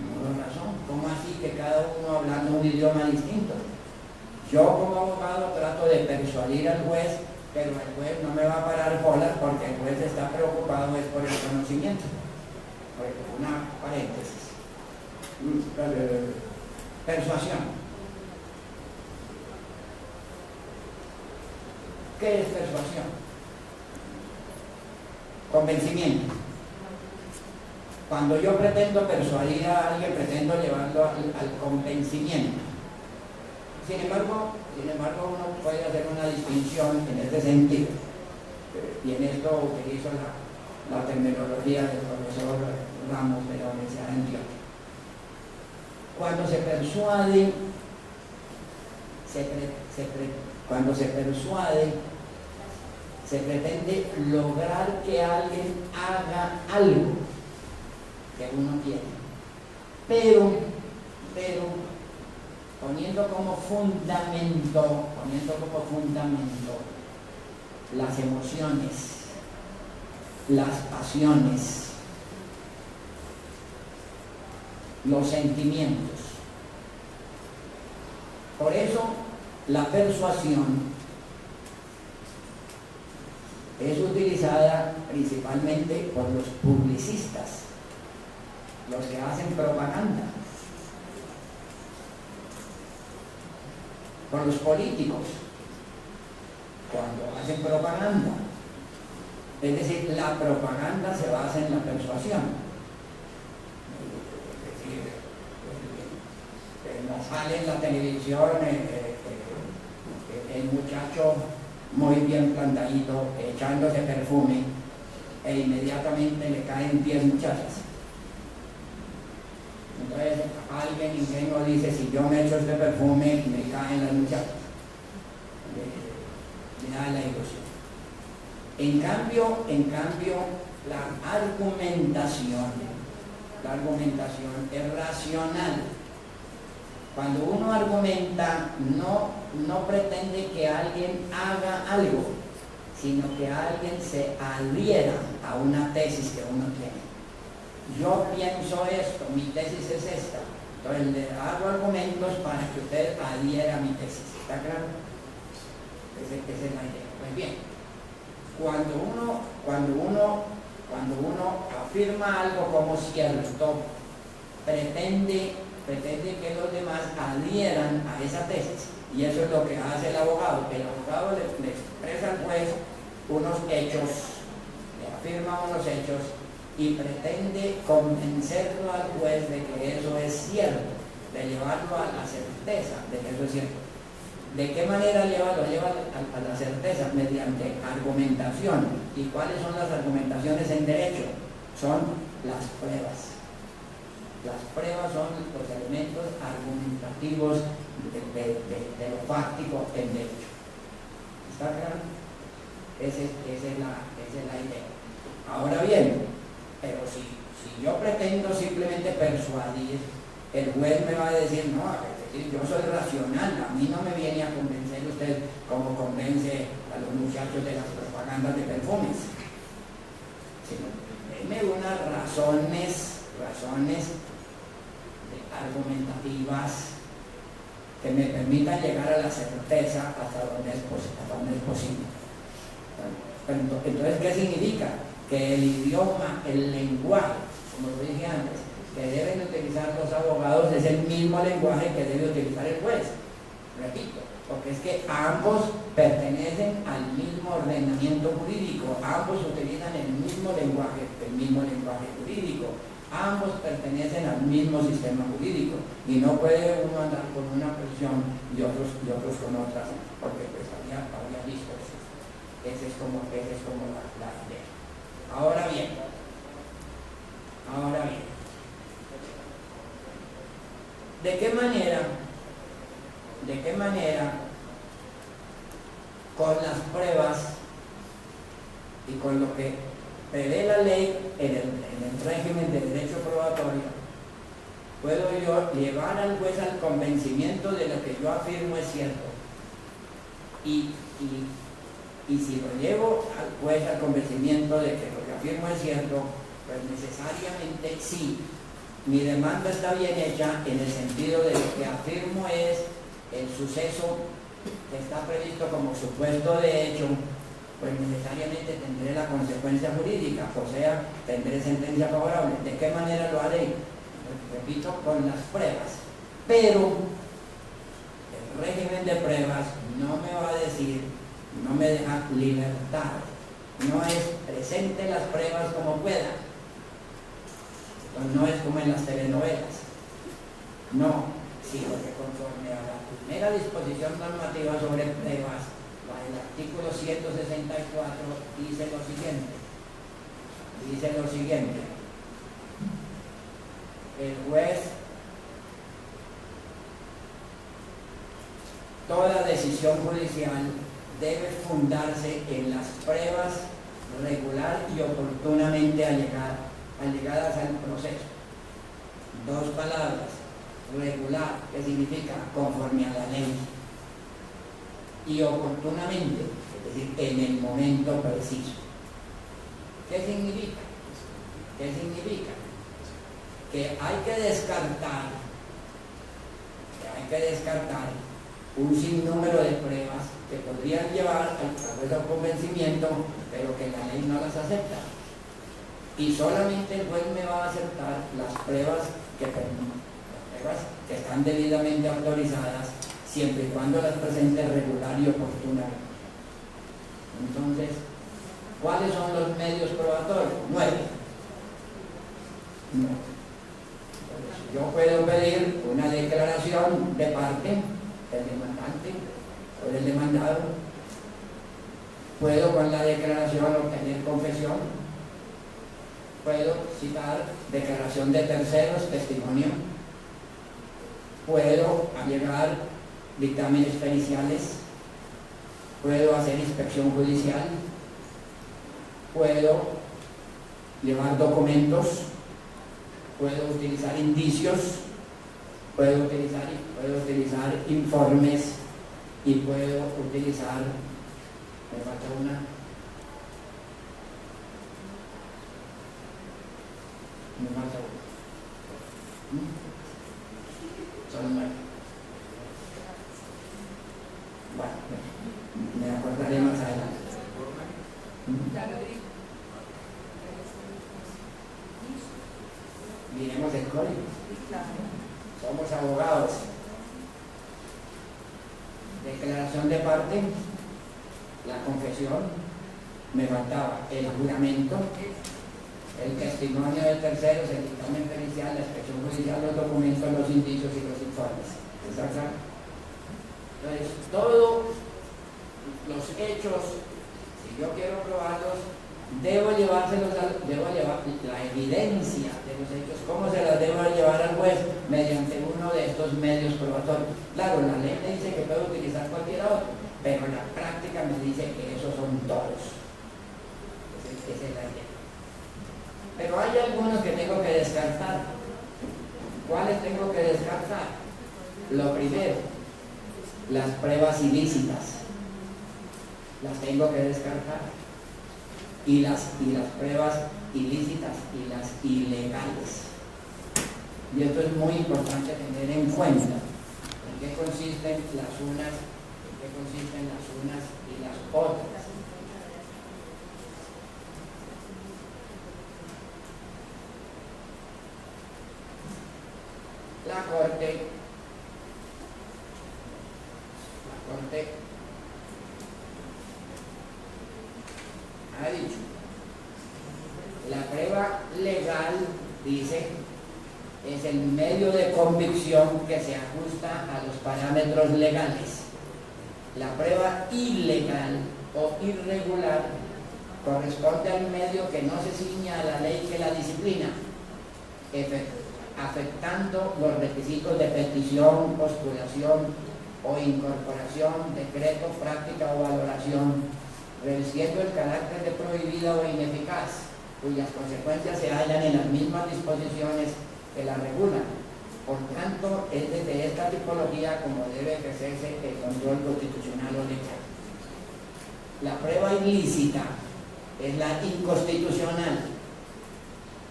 No hay razón. ¿Cómo así que cada uno hablando un idioma distinto? Yo como abogado trato de persuadir al juez, pero el juez no me va a parar bolas porque el juez está preocupado es por el conocimiento. Una paréntesis. Persuasión. ¿Qué es persuasión? Convencimiento. Cuando yo pretendo persuadir a alguien, pretendo llevarlo al convencimiento. Sin embargo, uno puede hacer una distinción en este sentido. Y en esto utilizo la terminología del profesor Ramos de la Universidad de Antioquia. Cuando se persuade, se pretende lograr que alguien haga algo que uno quiere, pero poniendo como fundamento las emociones, las pasiones, los sentimientos. Por eso la persuasión es utilizada principalmente por los publicistas, los que hacen propaganda, por los políticos, cuando hacen propaganda. Es decir, la propaganda se basa en la persuasión. Es decir, nos sale en la televisión el muchacho muy bien plantadito, echándose perfume, e inmediatamente le caen 10 muchachas. Entonces alguien ingenuo dice, si yo me echo este perfume, me caen las muchachas. Le da la ilusión. En cambio, la argumentación es racional. Cuando uno argumenta, no pretende que alguien haga algo, sino que alguien se adhiera a una tesis que uno tiene. Yo pienso esto, mi tesis es esta, entonces le hago argumentos para que usted adhiera a mi tesis. ¿Está claro? Esa es la idea. Pues bien, cuando uno afirma algo como cierto, pretende que los demás adhieran a esa tesis, y eso es lo que hace el abogado. El abogado le expresa al juez unos hechos, le afirma unos hechos y pretende convencerlo al juez de que eso es cierto, de llevarlo a la certeza de que eso es cierto. ¿De qué manera lo lleva a la certeza? Mediante argumentación. ¿Y cuáles son las argumentaciones en derecho? Son las pruebas. Las pruebas son los elementos argumentativos de lo fáctico en derecho. ¿Está claro? Esa es la idea. Ahora bien, pero si yo pretendo simplemente persuadir, el juez me va a decir, no, es decir, yo soy racional, a mí no me viene a convencer usted como convence a los muchachos de las propagandas de perfumes, sino deme unas razones argumentativas que me permitan llegar a la certeza hasta donde es posible. Entonces, ¿qué significa? Que el idioma, el lenguaje, como lo dije antes, que deben utilizar los abogados es el mismo lenguaje que debe utilizar el juez. Repito, porque es que ambos pertenecen al mismo ordenamiento jurídico, ambos utilizan el mismo lenguaje jurídico, ambos pertenecen al mismo sistema jurídico, y no puede uno andar con una posición y otros con otras, porque pues habría distorsión. Esa es como la idea. Ahora bien, ¿de qué manera con las pruebas y con lo que prevé la ley en el régimen de derecho probatorio puedo yo llevar al juez al convencimiento de lo que yo afirmo es cierto y y si lo llevo al juez al convencimiento de que lo que afirmo es cierto, pues necesariamente sí, mi demanda está bien hecha en el sentido de lo que afirmo es el suceso que está previsto como supuesto de hecho, pues necesariamente tendré la consecuencia jurídica, o sea, tendré sentencia favorable. ¿De qué manera lo haré? Repito, con las pruebas. Pero el régimen de pruebas no me va a decir, no me deja libertad. No es presente las pruebas como pueda. Entonces no es como en las telenovelas. No, sino que conforme a la primera disposición normativa sobre pruebas, el artículo 164 dice lo siguiente, el juez, toda decisión judicial debe fundarse en las pruebas regular y oportunamente allegadas al proceso. Dos palabras, regular, que significa conforme a la ley, y oportunamente, es decir, en el momento preciso. ¿Qué significa? Que hay que descartar un sinnúmero de pruebas que podrían llevar al convencimiento, pero que la ley no las acepta. Y solamente el juez me va a aceptar las pruebas que están debidamente autorizadas, siempre y cuando las presente regular y oportunamente. Entonces, ¿cuáles son los medios probatorios? 9. No. Yo puedo pedir una declaración de parte del demandante o del demandado. Puedo con la declaración obtener confesión. Puedo citar declaración de terceros, testimonio. Puedo allegar dictámenes periciales. Puedo hacer inspección judicial. Puedo llevar documentos. Puedo utilizar indicios, puedo utilizar informes y puedo utilizar, me falta una, son 9. Bueno, me acordaré más adelante. Miremos el código. Somos abogados. Declaración de parte, la confesión, me faltaba el juramento, el testimonio de terceros, el dictamen pericial, la inspección judicial, los documentos, los indicios y los informes. ¿Exacto? Entonces, todos los hechos, si yo quiero probarlos, debo llevar la evidencia de los hechos. ¿Cómo se las debo llevar al juez? Mediante uno de estos medios probatorios. Claro, la ley me dice que puedo utilizar cualquier otro, pero la práctica me dice que esos son todos. Esa es la idea. Pero hay algunos que tengo que descartar. ¿Cuáles tengo que descartar? Lo primero, las pruebas ilícitas. Las tengo que descartar. Y las pruebas ilícitas y las ilegales. Y esto es muy importante tener en cuenta en qué consisten las unas y las otras. La Corte ha dicho, la prueba legal, dice, es el medio de convicción que se ajusta a los parámetros legales. La prueba ilegal o irregular corresponde al medio que no se ciña a la ley que la disciplina, afectando los requisitos de petición, postulación o incorporación, decreto, práctica o valoración, revestiendo el carácter de prohibida o ineficaz, cuyas consecuencias se hallan en las mismas disposiciones que la regulan. Por tanto, es desde esta tipología como debe ejercerse el control constitucional o legal. La prueba ilícita es la inconstitucional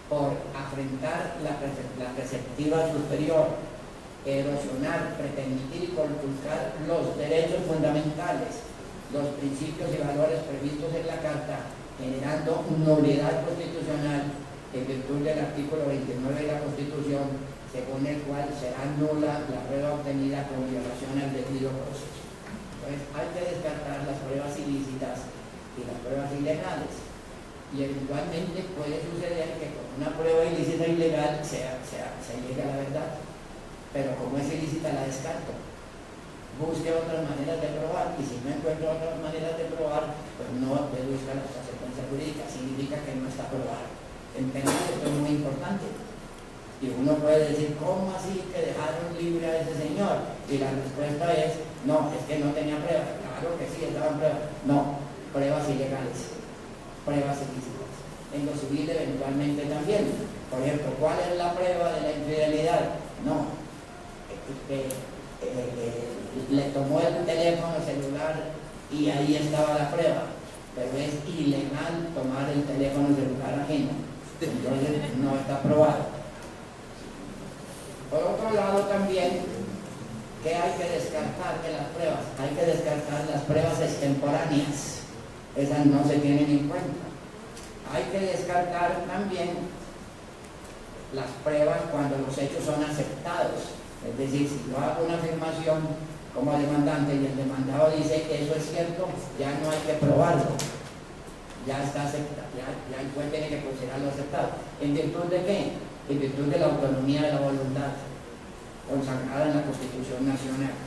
por afrentar la perspectiva superior, erosionar, pretender y conculcar los derechos fundamentales, los principios y valores previstos en la Carta, generando nulidad constitucional en virtud del artículo 29 de la Constitución, según el cual será nula la prueba obtenida con violación al debido proceso. Entonces, hay que descartar las pruebas ilícitas y las pruebas ilegales. Y eventualmente puede suceder que con una prueba ilícita e ilegal se llegue a la verdad. Pero como es ilícita, la descarto. Busque otras maneras de probar, y si no encuentro otras maneras de probar, pues no deduzca la consecuencia jurídica, significa que no está probado. En penal esto es muy importante. Y uno puede decir, ¿cómo así que dejaron libre a ese señor? Y la respuesta es, no, es que no tenía pruebas. Claro que sí, estaban pruebas. No, pruebas ilegales, pruebas ilícitas. En lo civil eventualmente también. Por ejemplo, ¿cuál es la prueba de la infidelidad? No, le tomó el teléfono celular y ahí estaba la prueba, pero es ilegal tomar el teléfono celular ajeno, entonces no está probado. Por otro lado también, ¿qué hay que descartar de las pruebas? Hay que descartar las pruebas extemporáneas, esas no se tienen en cuenta. Hay que descartar también las pruebas cuando los hechos son aceptados. Es decir, si yo hago una afirmación como demandante y el demandado dice que eso es cierto, ya no hay que probarlo, ya está aceptado, ya el juez tiene que considerarlo aceptado. ¿En virtud de qué? En virtud de la autonomía de la voluntad consagrada en la Constitución Nacional.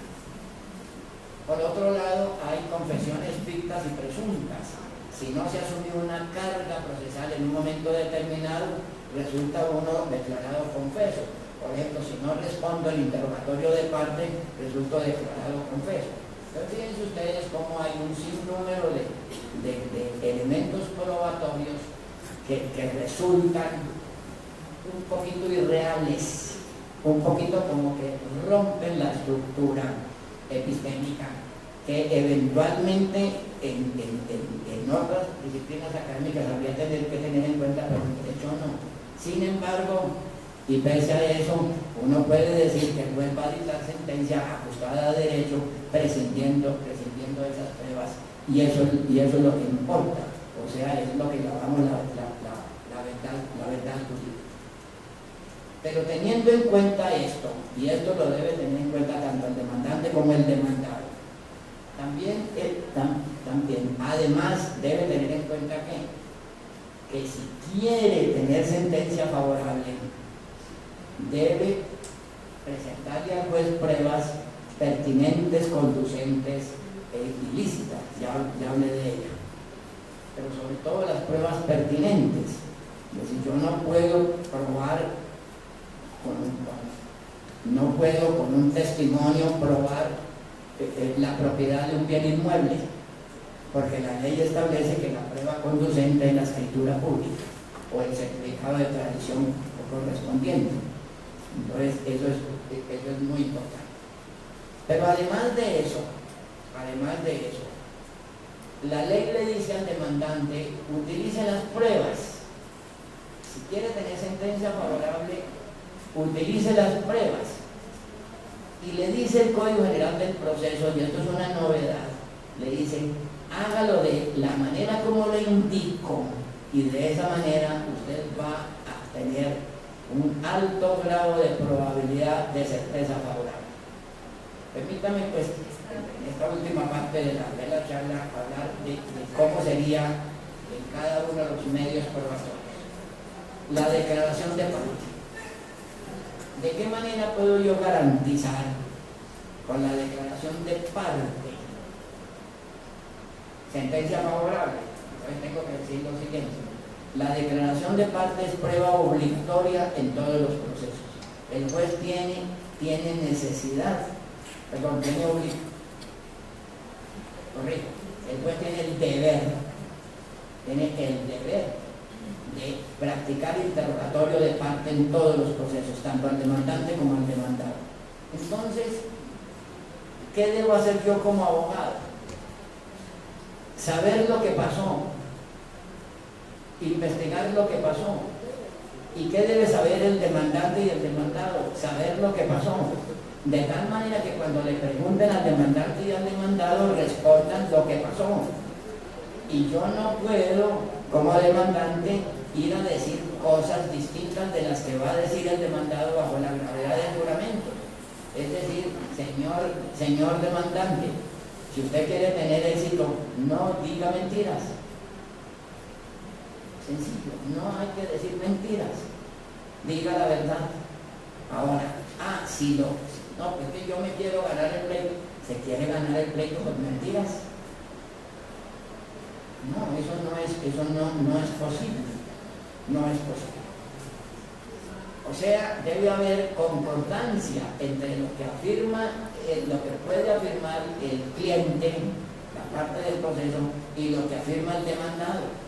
Por otro lado, hay confesiones fictas y presuntas. Si no se asumió una carga procesal en un momento determinado, resulta uno declarado confeso. Por ejemplo, si no respondo el interrogatorio de parte, resulto declarado confeso. Entonces, fíjense ustedes cómo hay un sinnúmero de elementos probatorios que resultan un poquito irreales, un poquito como que rompen la estructura epistémica que eventualmente en otras disciplinas académicas habría que tener en cuenta, pero en derecho no. Sin embargo, y pese a eso, uno puede decir que el juez va a dictar sentencia ajustada a derecho, prescindiendo de esas pruebas, y eso es lo que importa, o sea, es lo que llamamos la verdad jurídica. Pero teniendo en cuenta esto, y esto lo debe tener en cuenta tanto el demandante como el demandado, también además debe tener en cuenta que si quiere tener sentencia favorable, debe presentarle al juez pruebas pertinentes, conducentes e ilícitas, ya hablé de ello, pero sobre todo las pruebas pertinentes. Es decir, yo no puedo probar con un testimonio probar la propiedad de un bien inmueble, porque la ley establece que la prueba conducente es la escritura pública o el certificado de tradición correspondiente. Entonces, eso es muy importante. Pero además de eso, la ley le dice al demandante, utilice las pruebas. Si quiere tener sentencia favorable, utilice las pruebas. Y le dice el Código General del Proceso, y esto es una novedad, le dice, hágalo de la manera como le indico, y de esa manera usted va a tener un alto grado de probabilidad de certeza favorable. Permítame, pues, en esta última parte de la charla, hablar de cómo sería en cada uno de los medios probatorios. La declaración de parte. ¿De qué manera puedo yo garantizar con la declaración de parte sentencia favorable? Entonces tengo que decir lo siguiente. La declaración de parte es prueba obligatoria en todos los procesos. El juez tiene necesidad, tiene obligación. Correcto. El juez tiene el deber de practicar interrogatorio de parte en todos los procesos, tanto al demandante como al demandado. Entonces, ¿qué debo hacer yo como abogado? saber lo que pasó, investigar lo que pasó. ¿Y qué debe saber el demandante y el demandado? Saber lo que pasó. De tal manera que cuando le pregunten al demandante y al demandado, respondan lo que pasó. Y yo no puedo, como demandante, ir a decir cosas distintas de las que va a decir el demandado bajo la gravedad del juramento. Es decir, señor demandante, si usted quiere tener éxito, no diga mentiras. Sencillo, no hay que decir mentiras, diga la verdad. Ahora, si no, pues que yo me quiero ganar el pleito, ¿se quiere ganar el pleito con mentiras? No, eso no es posible, no es posible. O sea, debe haber concordancia entre lo que afirma, lo que puede afirmar el cliente, la parte del proceso, y lo que afirma el demandado.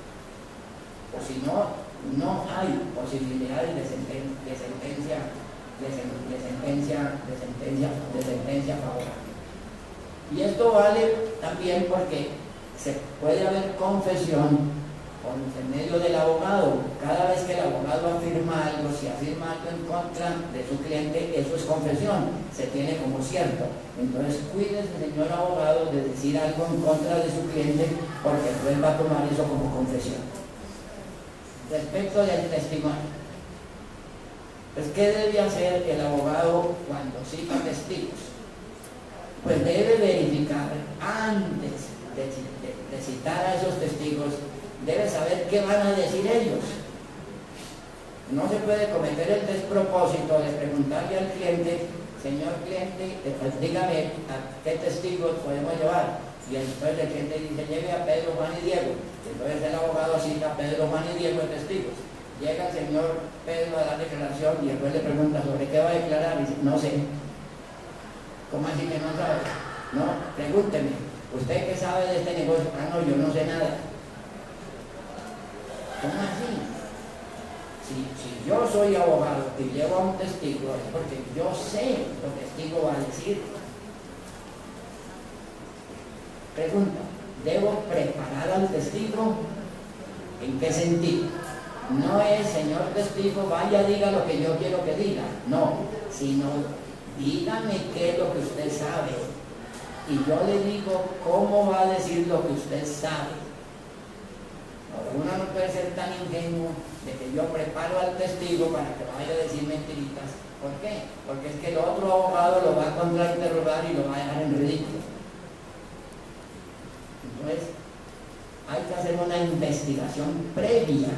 O si no, no hay posibilidades de sentencia favorable. Y esto vale también porque se puede haber confesión por medio del abogado. Cada vez que el abogado afirma algo, si afirma algo en contra de su cliente, eso es confesión, se tiene como cierto. Entonces cuídese, señor abogado, de decir algo en contra de su cliente, porque él va a tomar eso como confesión. Respecto del testimonio, pues ¿qué debe hacer el abogado cuando cita testigos? Pues debe verificar antes de citar a esos testigos, debe saber qué van a decir ellos. No se puede cometer el despropósito de preguntarle al cliente, señor cliente, pues dígame a qué testigos podemos llevar. Y entonces el cliente dice, lleve a Pedro, Juan y Diego. Y entonces el abogado cita a Pedro, Juan y Diego de testigos. Llega el señor Pedro a dar declaración y después le pregunta, ¿sobre qué va a declarar? Y dice, no sé. ¿Cómo así que no sabe? No, pregúnteme, ¿usted qué sabe de este negocio? No, yo no sé nada. ¿Cómo así? Si yo soy abogado y llevo a un testigo, es porque yo sé lo que el testigo va a decir. Pregunta, ¿debo preparar al testigo? ¿En qué sentido? No es, señor testigo, vaya, diga lo que yo quiero que diga. No, sino dígame qué es lo que usted sabe. Y yo le digo cómo va a decir lo que usted sabe. Uno no puede ser tan ingenuo de que yo preparo al testigo para que vaya a decir mentiritas. ¿Por qué? Porque es que el otro abogado lo va a contrainterrogar y lo va a dejar en ridículo. Entonces, hay que hacer una investigación previa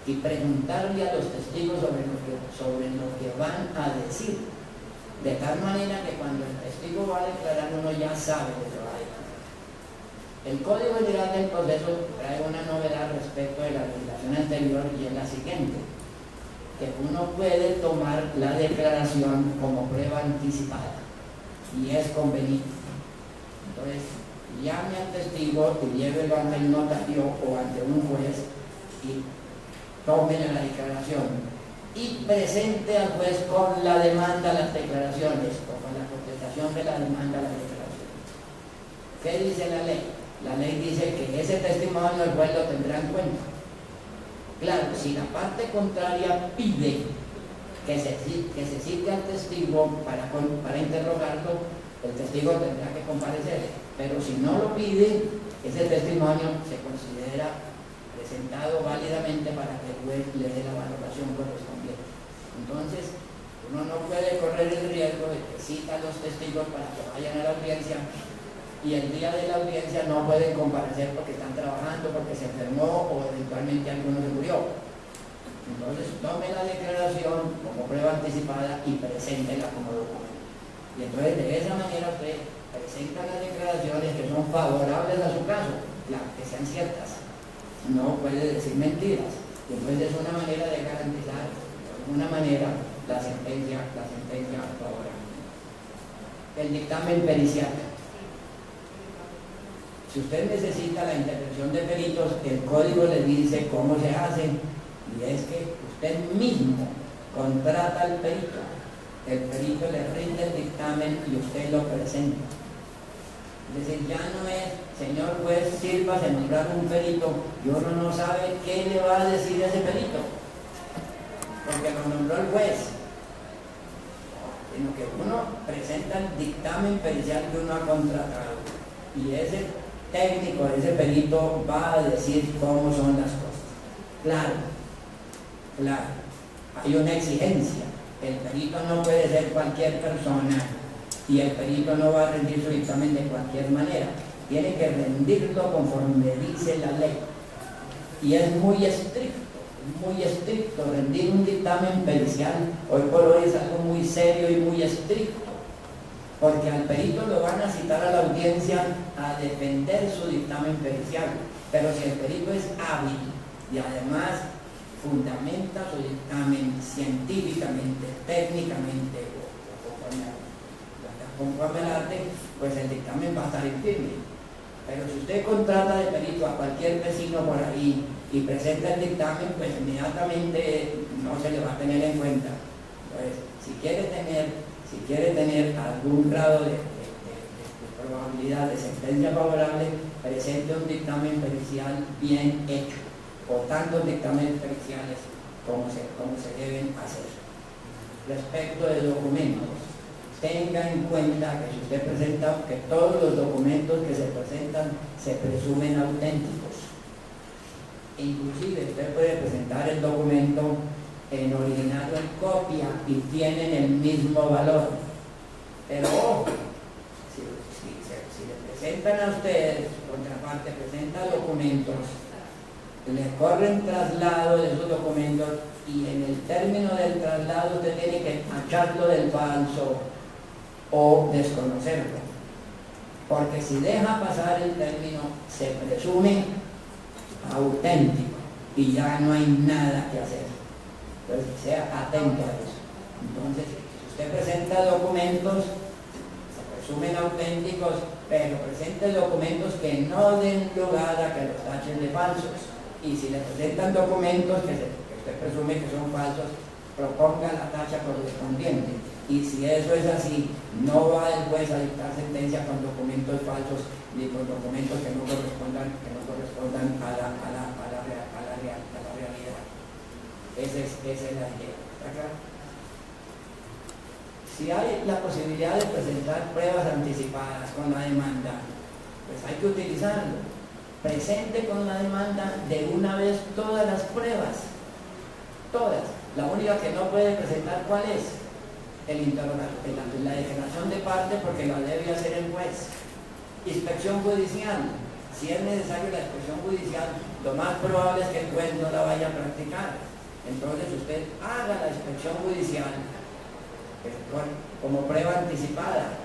y preguntarle a los testigos sobre lo que van a decir, de tal manera que cuando el testigo va a declarar uno ya sabe lo que va a declarar. El Código General del Proceso trae una novedad respecto de la legislación anterior y es la siguiente, que uno puede tomar la declaración como prueba anticipada y es conveniente. Entonces, llame al testigo y llévelo ante el notario o ante un juez y tome la declaración y presente al juez con la demanda las declaraciones o con la contestación de la demanda las declaraciones. ¿Qué dice la ley? La ley dice que ese testimonio el juez lo tendrá en cuenta. Claro, si la parte contraria pide que se cite al testigo para interrogarlo, el testigo tendrá que comparecer. Pero si no lo pide, ese testimonio se considera presentado válidamente para que el juez le dé la valoración correspondiente. Entonces, uno no puede correr el riesgo de que cita a los testigos para que vayan a la audiencia y el día de la audiencia no pueden comparecer porque están trabajando, porque se enfermó o eventualmente alguno se murió. Entonces, tome la declaración como prueba anticipada y preséntela como documento. Y entonces, de esa manera usted presenta las declaraciones que son favorables a su caso, claro, que sean ciertas. No puede decir mentiras. Y entonces es una manera de garantizar, de alguna manera, la sentencia favorable. El dictamen pericial. Si usted necesita la intervención de peritos, el código le dice cómo se hace, y es que usted mismo contrata al perito, el perito le rinde el dictamen y usted lo presenta. Es decir, ya no es señor juez, sírvase nombrar un perito, y uno no sabe qué le va a decir ese perito, porque lo nombró el juez, sino que uno presenta el dictamen pericial que uno ha contratado, y ese técnico, ese perito va a decir cómo son las cosas. Claro, hay una exigencia. El perito no puede ser cualquier persona y el perito no va a rendir su dictamen de cualquier manera. Tiene que rendirlo conforme dice la ley. Y es muy estricto rendir un dictamen pericial. Hoy por hoy es algo muy serio y muy estricto, porque al perito lo van a citar a la audiencia a defender su dictamen pericial. Pero si el perito es hábil y además fundamenta su dictamen científicamente, técnicamente o conforme al arte, pues el dictamen va a estar firme. Pero si usted contrata de perito a cualquier vecino por ahí y presenta el dictamen, pues inmediatamente no se le va a tener en cuenta. Pues si quiere tener algún grado de probabilidad de sentencia favorable, presente un dictamen pericial bien hecho, o tantos dictámenes periciales como se deben hacer. Respecto de documentos, tenga en cuenta que si usted presenta, que todos los documentos que se presentan se presumen auténticos. Inclusive usted puede presentar el documento en original o en copia y tienen el mismo valor. Pero ojo, si le presentan a ustedes, contraparte presenta documentos, le corren traslado de esos documentos y en el término del traslado usted tiene que tacharlo del falso o desconocerlo, porque si deja pasar el término se presume auténtico y ya no hay nada que hacer. Entonces sea atento a eso. Entonces, si usted presenta documentos se presumen auténticos, pero presente documentos que no den lugar a que los tachen de falsos. Y si le presentan documentos que usted presume que son falsos, proponga la tacha correspondiente. Y si eso es así, no va el juez a dictar sentencia con documentos falsos ni con documentos que no correspondan a la realidad. Esa es la idea. ¿Está claro? Si hay la posibilidad de presentar pruebas anticipadas con la demanda, pues hay que utilizarlo. Presente con la demanda de una vez todas las pruebas, todas. La única que no puede presentar, ¿cuál es? La declaración de parte, porque la debe hacer el juez. Inspección judicial. Si es necesario la inspección judicial, lo más probable es que el juez no la vaya a practicar. Entonces usted haga la inspección judicial como prueba anticipada.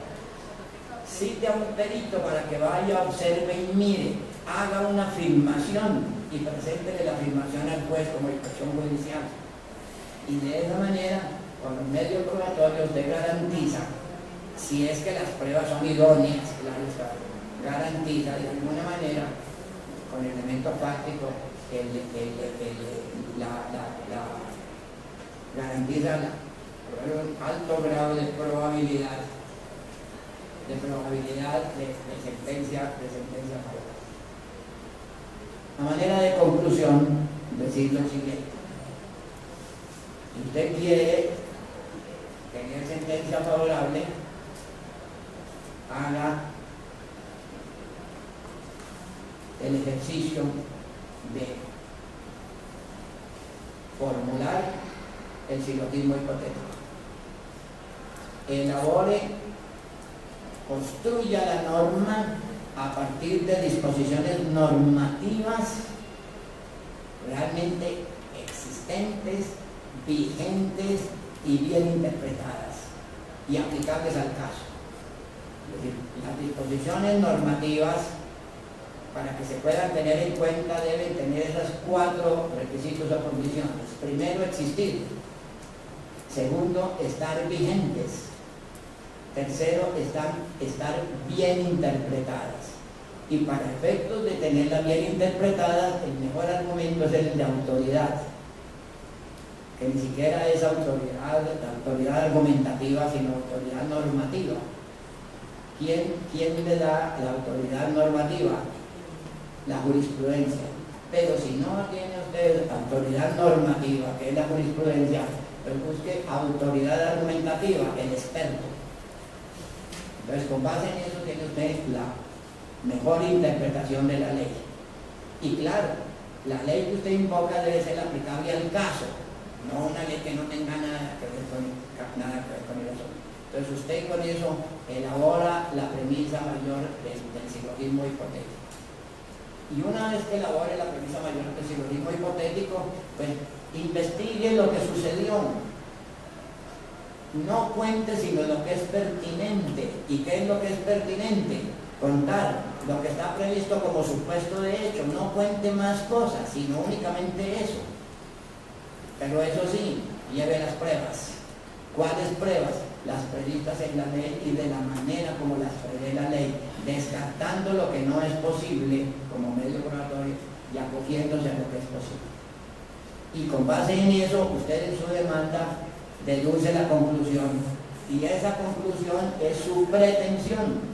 Cite a un perito para que vaya, observe y mire. Haga una filmación y preséntele la filmación al juez como inspección judicial. Y de esa manera, con los medios probatorios, usted garantiza, si es que las pruebas son idóneas, claro está, garantiza de alguna manera, con elementos fácticos, garantiza un alto grado de probabilidad de sentencia favorable. A manera de conclusión, decir lo siguiente: si usted quiere tener sentencia favorable, haga el ejercicio de formular el silogismo hipotético. Elabore, construya la norma a partir de disposiciones normativas realmente existentes, vigentes y bien interpretadas y aplicables al caso. Es decir, las disposiciones normativas, para que se puedan tener en cuenta, deben tener esos 4 requisitos o condiciones. Primero, existir. Segundo, estar vigentes. Tercero, estar bien interpretadas. Y para efectos de tenerlas bien interpretadas, el mejor argumento es el de autoridad, que ni siquiera es autoridad argumentativa, sino autoridad normativa. ¿quién le da la autoridad normativa? La jurisprudencia. Pero si no tiene usted autoridad normativa, que es la jurisprudencia, pues busque autoridad argumentativa, el experto. Entonces, con base en eso tiene usted la mejor interpretación de la ley. Y claro, la ley que usted invoca debe ser aplicable al caso, no una ley que no tenga nada que ver con eso. Entonces usted con eso elabora la premisa mayor del silogismo hipotético. Y una vez que elabore la premisa mayor del silogismo hipotético, pues investigue lo que sucedió. No cuente sino lo que es pertinente. ¿Y qué es lo que es pertinente? Contar lo que está previsto como supuesto de hecho. No cuente más cosas, sino únicamente eso. Pero eso sí, lleve las pruebas. ¿Cuáles pruebas? Las previstas en la ley y de la manera como las prevé la ley, descartando lo que no es posible como medio probatorio y acogiéndose a lo que es posible. Y con base en eso, usted en su demanda deduce la conclusión, y esa conclusión es su pretensión.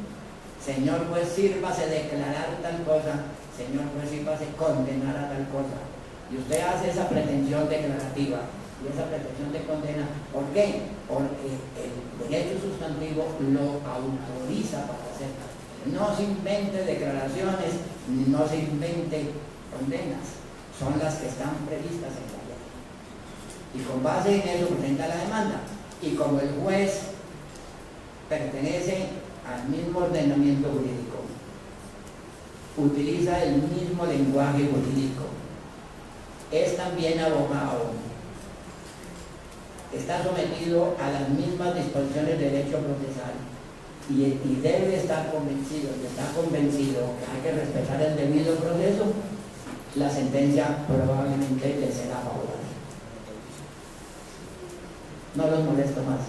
Señor juez, sírvase declarar tal cosa, señor juez, sírvase condenar a tal cosa. Y usted hace esa pretensión declarativa y esa pretensión de condena. ¿Por qué? Porque el derecho sustantivo lo autoriza para hacerlo. No se invente declaraciones, no se invente condenas, son las que están previstas en la ley. Y con base en eso presenta la demanda. Y como el juez pertenece al mismo ordenamiento jurídico, utiliza el mismo lenguaje jurídico, es también abogado, está sometido a las mismas disposiciones de derecho procesal y debe estar convencido, y está convencido que hay que respetar el debido proceso, la sentencia probablemente le será favorable. No los molesto más.